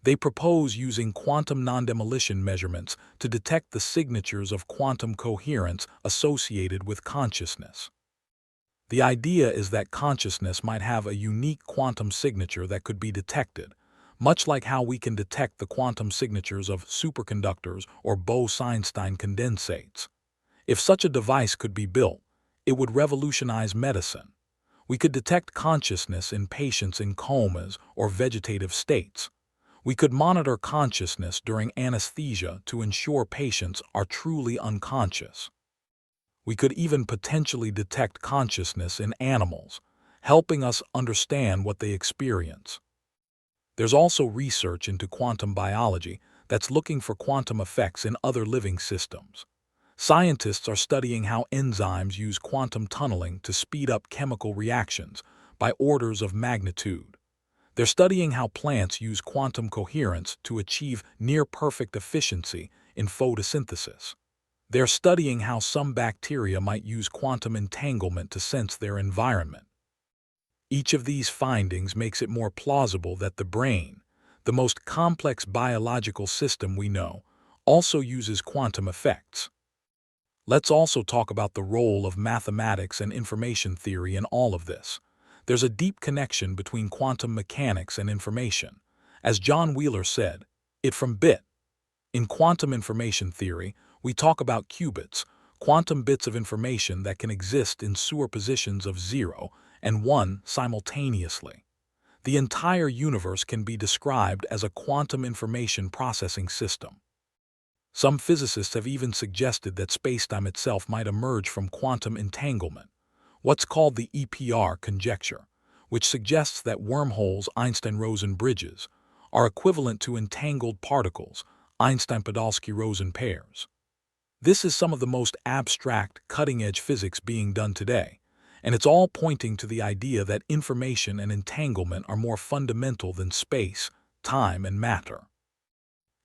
They propose using quantum non-demolition measurements to detect the signatures of quantum coherence associated with consciousness. The idea is that consciousness might have a unique quantum signature that could be detected, much like how we can detect the quantum signatures of superconductors or Bose-Einstein condensates. If such a device could be built, it would revolutionize medicine. We could detect consciousness in patients in comas or vegetative states. We could monitor consciousness during anesthesia to ensure patients are truly unconscious. We could even potentially detect consciousness in animals, helping us understand what they experience. There's also research into quantum biology that's looking for quantum effects in other living systems. Scientists are studying how enzymes use quantum tunneling to speed up chemical reactions by orders of magnitude. They're studying how plants use quantum coherence to achieve near-perfect efficiency in photosynthesis. They're studying how some bacteria might use quantum entanglement to sense their environment. Each of these findings makes it more plausible that the brain, the most complex biological system we know, also uses quantum effects. Let's also talk about the role of mathematics and information theory in all of this. There's a deep connection between quantum mechanics and information. As John Wheeler said, it from bit. In quantum information theory, we talk about qubits, quantum bits of information that can exist in superpositions of 0 and 1 simultaneously. The entire universe can be described as a quantum information processing system. Some physicists have even suggested that spacetime itself might emerge from quantum entanglement, what's called the EPR conjecture, which suggests that wormholes, Einstein-Rosen bridges, are equivalent to entangled particles, Einstein-Podolsky-Rosen pairs. This is some of the most abstract, cutting-edge physics being done today, and it's all pointing to the idea that information and entanglement are more fundamental than space, time, and matter.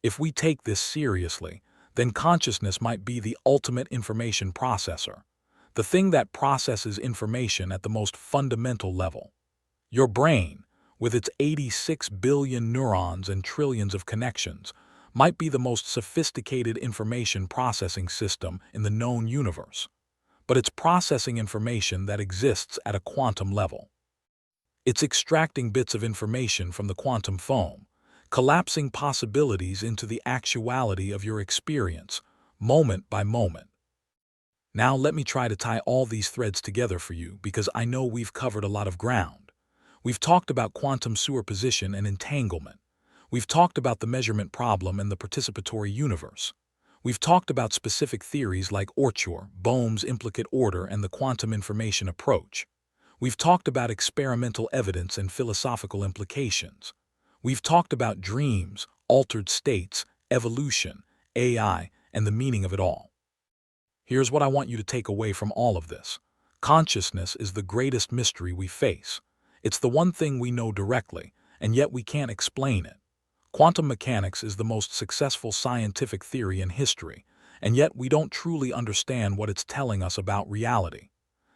If we take this seriously, then consciousness might be the ultimate information processor, the thing that processes information at the most fundamental level. Your brain, with its 86 billion neurons and trillions of connections, might be the most sophisticated information processing system in the known universe, but it's processing information that exists at a quantum level. It's extracting bits of information from the quantum foam, collapsing possibilities into the actuality of your experience, moment by moment. Now let me try to tie all these threads together for you because I know we've covered a lot of ground. We've talked about quantum superposition and entanglement. We've talked about the measurement problem and the participatory universe. We've talked about specific theories like Orchor, Bohm's implicate order, and the quantum information approach. We've talked about experimental evidence and philosophical implications. We've talked about dreams, altered states, evolution, AI, and the meaning of it all. Here's what I want you to take away from all of this. Consciousness is the greatest mystery we face. It's the one thing we know directly, and yet we can't explain it. Quantum mechanics is the most successful scientific theory in history, and yet we don't truly understand what it's telling us about reality.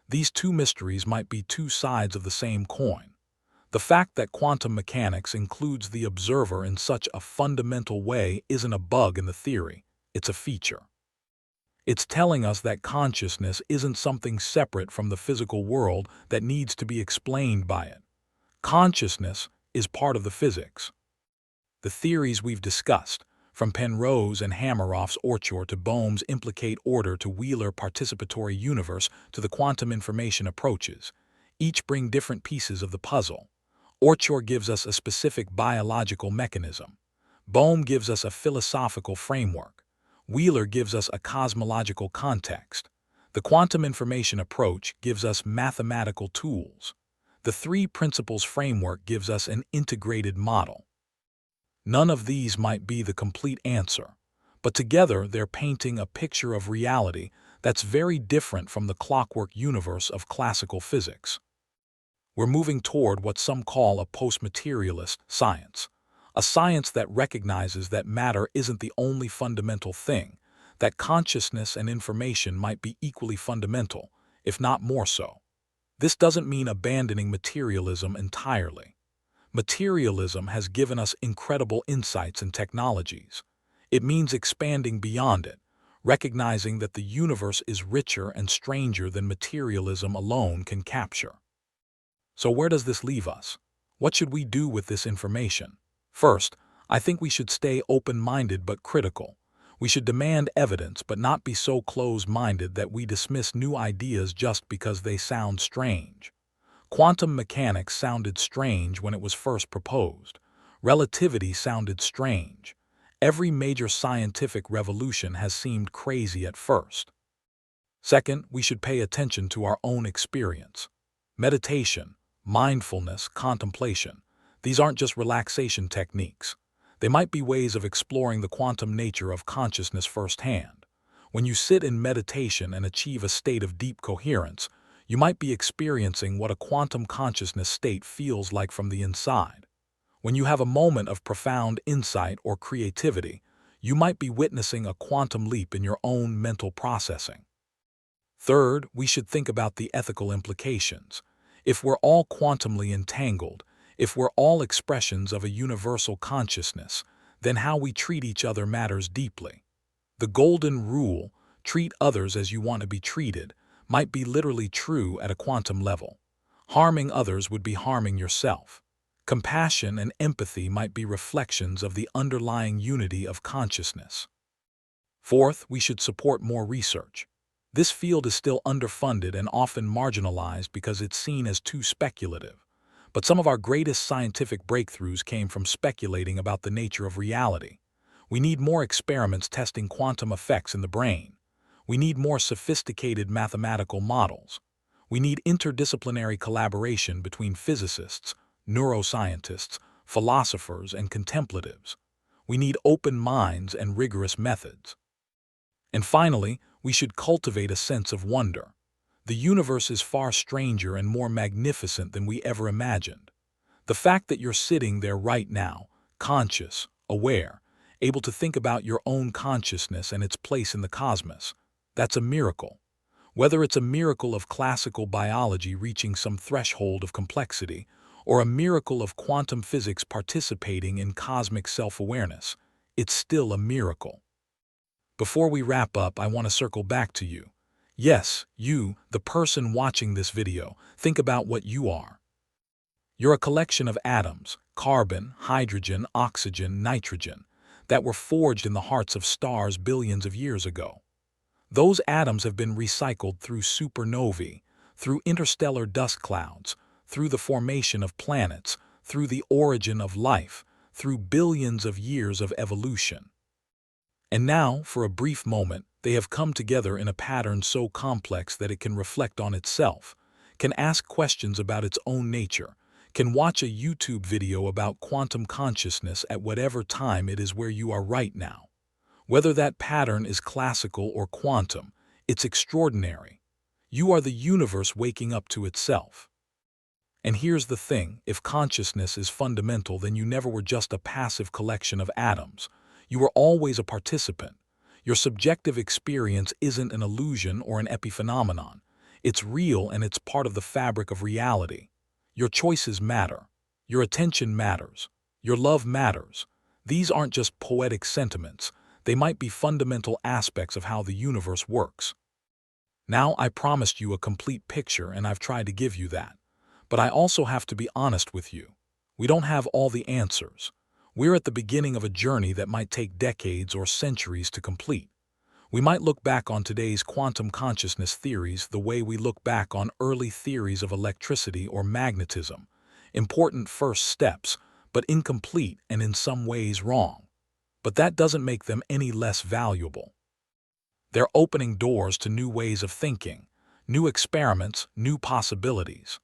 These two mysteries might be two sides of the same coin. The fact that quantum mechanics includes the observer in such a fundamental way isn't a bug in the theory, it's a feature. It's telling us that consciousness isn't something separate from the physical world that needs to be explained by it. Consciousness is part of the physics. The theories we've discussed, from Penrose and Hameroff's Orchor to Bohm's implicate order to Wheeler participatory universe to the quantum information approaches, each bring different pieces of the puzzle. Orchor gives us a specific biological mechanism. Bohm gives us a philosophical framework. Wheeler gives us a cosmological context. The quantum information approach gives us mathematical tools. The three principles framework gives us an integrated model. None of these might be the complete answer, but together they're painting a picture of reality that's very different from the clockwork universe of classical physics. We're moving toward what some call a post-materialist science, a science that recognizes that matter isn't the only fundamental thing, that consciousness and information might be equally fundamental, if not more so. This doesn't mean abandoning materialism entirely. Materialism has given us incredible insights and technologies. It means expanding beyond it, recognizing that the universe is richer and stranger than materialism alone can capture. So where does this leave us? What should we do with this information? First, I think we should stay open-minded but critical. We should demand evidence but not be so closed-minded that we dismiss new ideas just because they sound strange. Quantum mechanics sounded strange when it was first proposed. Relativity sounded strange. Every major scientific revolution has seemed crazy at first. Second, we should pay attention to our own experience. Meditation, mindfulness, contemplation, these aren't just relaxation techniques. They might be ways of exploring the quantum nature of consciousness firsthand. When you sit in meditation and achieve a state of deep coherence, you might be experiencing what a quantum consciousness state feels like from the inside. When you have a moment of profound insight or creativity, you might be witnessing a quantum leap in your own mental processing. Third, we should think about the ethical implications. If we're all quantumly entangled, if we're all expressions of a universal consciousness, then how we treat each other matters deeply. The golden rule, treat others as you want to be treated, might be literally true at a quantum level. Harming others would be harming yourself. Compassion and empathy might be reflections of the underlying unity of consciousness. Fourth, we should support more research. This field is still underfunded and often marginalized because it's seen as too speculative. But some of our greatest scientific breakthroughs came from speculating about the nature of reality. We need more experiments testing quantum effects in the brain. We need more sophisticated mathematical models. We need interdisciplinary collaboration between physicists, neuroscientists, philosophers, and contemplatives. We need open minds and rigorous methods. And finally, we should cultivate a sense of wonder. The universe is far stranger and more magnificent than we ever imagined. The fact that you're sitting there right now, conscious, aware, able to think about your own consciousness and its place in the cosmos, that's a miracle. Whether it's a miracle of classical biology reaching some threshold of complexity, or a miracle of quantum physics participating in cosmic self-awareness, it's still a miracle. Before we wrap up, I want to circle back to you. Yes, you, the person watching this video, think about what you are. You're a collection of atoms, carbon, hydrogen, oxygen, nitrogen, that were forged in the hearts of stars billions of years ago. Those atoms have been recycled through supernovae, through interstellar dust clouds, through the formation of planets, through the origin of life, through billions of years of evolution. And now, for a brief moment, they have come together in a pattern so complex that it can reflect on itself, can ask questions about its own nature, can watch a YouTube video about quantum consciousness at whatever time it is where you are right now. Whether that pattern is classical or quantum, it's extraordinary. You are the universe waking up to itself. And here's the thing, if consciousness is fundamental, then you never were just a passive collection of atoms. You were always a participant. Your subjective experience isn't an illusion or an epiphenomenon. It's real and it's part of the fabric of reality. Your choices matter. Your attention matters. Your love matters. These aren't just poetic sentiments. They might be fundamental aspects of how the universe works. Now, I promised you a complete picture and I've tried to give you that. But I also have to be honest with you. We don't have all the answers. We're at the beginning of a journey that might take decades or centuries to complete. We might look back on today's quantum consciousness theories the way we look back on early theories of electricity or magnetism. Important first steps, but incomplete and in some ways wrong. But that doesn't make them any less valuable. They're opening doors to new ways of thinking, new experiments, new possibilities.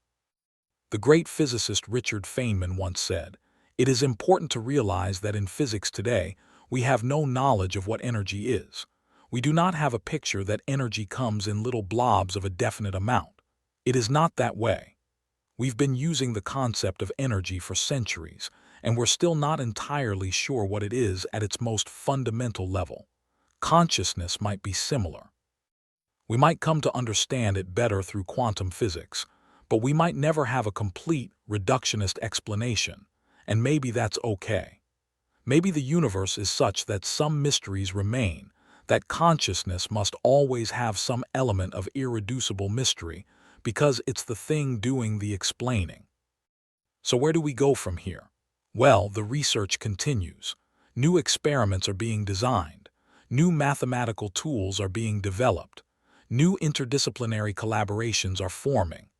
The great physicist Richard Feynman once said, "It is important to realize that in physics today, we have no knowledge of what energy is. We do not have a picture that energy comes in little blobs of a definite amount. It is not that way. We've been using the concept of energy for centuries, and we're still not entirely sure what it is at its most fundamental level. Consciousness might be similar. We might come to understand it better through quantum physics, but we might never have a complete, reductionist explanation, and maybe that's okay. Maybe the universe is such that some mysteries remain, that consciousness must always have some element of irreducible mystery because it's the thing doing the explaining." So where do we go from here? Well, the research continues. New experiments are being designed. New mathematical tools are being developed. New interdisciplinary collaborations are forming.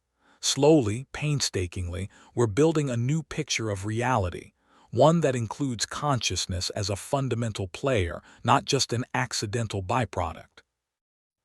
Slowly, painstakingly, we're building a new picture of reality, one that includes consciousness as a fundamental player, not just an accidental byproduct.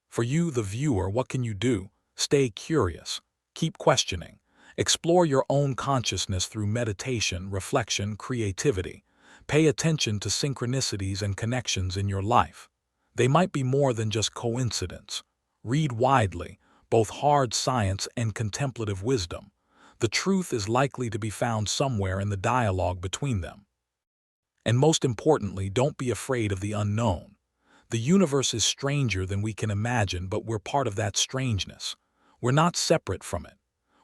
For you, the viewer, what can you do? Stay curious. Keep questioning. Explore your own consciousness through meditation, reflection, creativity. Pay attention to synchronicities and connections in your life. They might be more than just coincidence. Read widely, both hard science and contemplative wisdom. The truth is likely to be found somewhere in the dialogue between them. And most importantly, don't be afraid of the unknown. The universe is stranger than we can imagine, but we're part of that strangeness. We're not separate from it.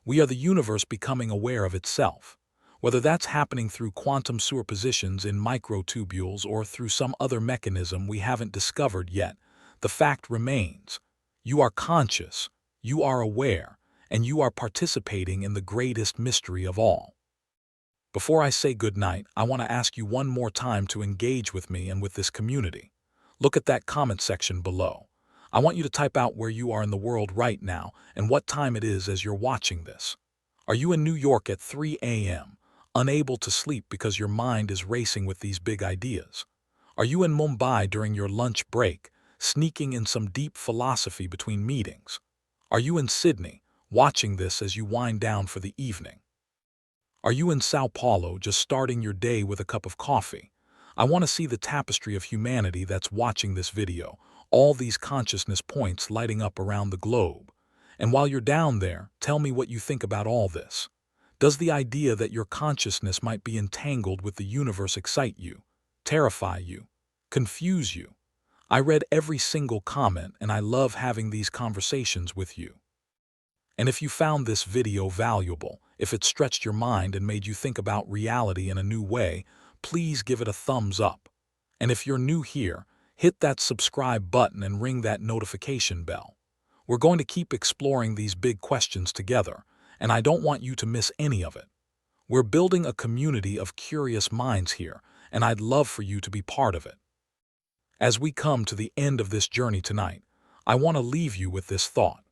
We are the universe becoming aware of itself. Whether that's happening through quantum superpositions in microtubules or through some other mechanism we haven't discovered yet, the fact remains. You are conscious, you are aware, and you are participating in the greatest mystery of all. Before I say goodnight, I want to ask you one more time to engage with me and with this community. Look at that comment section below. I want you to type out where you are in the world right now and what time it is as you're watching this. Are you in New York at 3 a.m., unable to sleep because your mind is racing with these big ideas? Are you in Mumbai during your lunch break, sneaking in some deep philosophy between meetings? Are you in Sydney, watching this as you wind down for the evening? Are you in Sao Paulo just starting your day with a cup of coffee? I want to see the tapestry of humanity that's watching this video, all these consciousness points lighting up around the globe. And while you're down there, tell me what you think about all this. Does the idea that your consciousness might be entangled with the universe excite you, terrify you, confuse you? I read every single comment and I love having these conversations with you. And if you found this video valuable, if it stretched your mind and made you think about reality in a new way, please give it a thumbs up. And if you're new here, hit that subscribe button and ring that notification bell. We're going to keep exploring these big questions together, and I don't want you to miss any of it. We're building a community of curious minds here, and I'd love for you to be part of it. As we come to the end of this journey tonight, I want to leave you with this thought.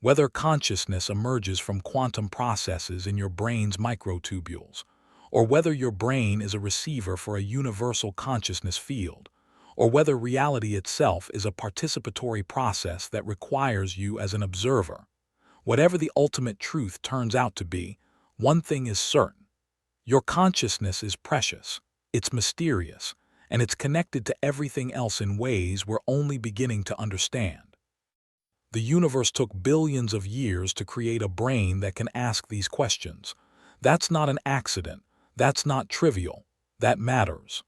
Whether consciousness emerges from quantum processes in your brain's microtubules, or whether your brain is a receiver for a universal consciousness field, or whether reality itself is a participatory process that requires you as an observer, whatever the ultimate truth turns out to be, one thing is certain. Your consciousness is precious, it's mysterious, and it's connected to everything else in ways we're only beginning to understand. The universe took billions of years to create a brain that can ask these questions. That's not an accident. That's not trivial. That matters.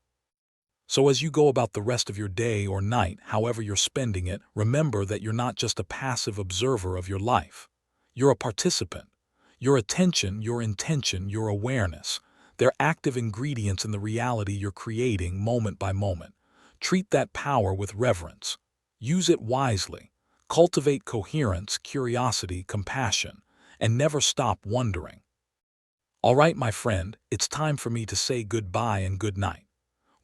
So as you go about the rest of your day or night, however you're spending it, remember that you're not just a passive observer of your life. You're a participant. Your attention, your intention, your awareness, they're active ingredients in the reality you're creating moment by moment. Treat that power with reverence. Use it wisely. Cultivate coherence, curiosity, compassion, and never stop wondering. All right, my friend, it's time for me to say goodbye and good night.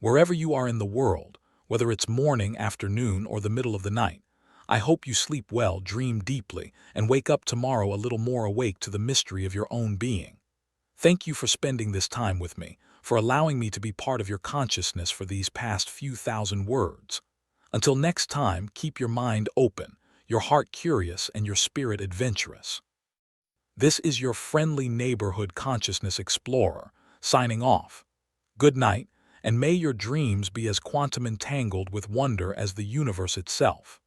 Wherever you are in the world, whether it's morning, afternoon, or the middle of the night, I hope you sleep well, dream deeply, and wake up tomorrow a little more awake to the mystery of your own being. Thank you for spending this time with me, for allowing me to be part of your consciousness for these past few thousand words. Until next time, keep your mind open, your heart curious, and your spirit adventurous. This is your friendly neighborhood consciousness explorer, signing off. Good night, and may your dreams be as quantum entangled with wonder as the universe itself.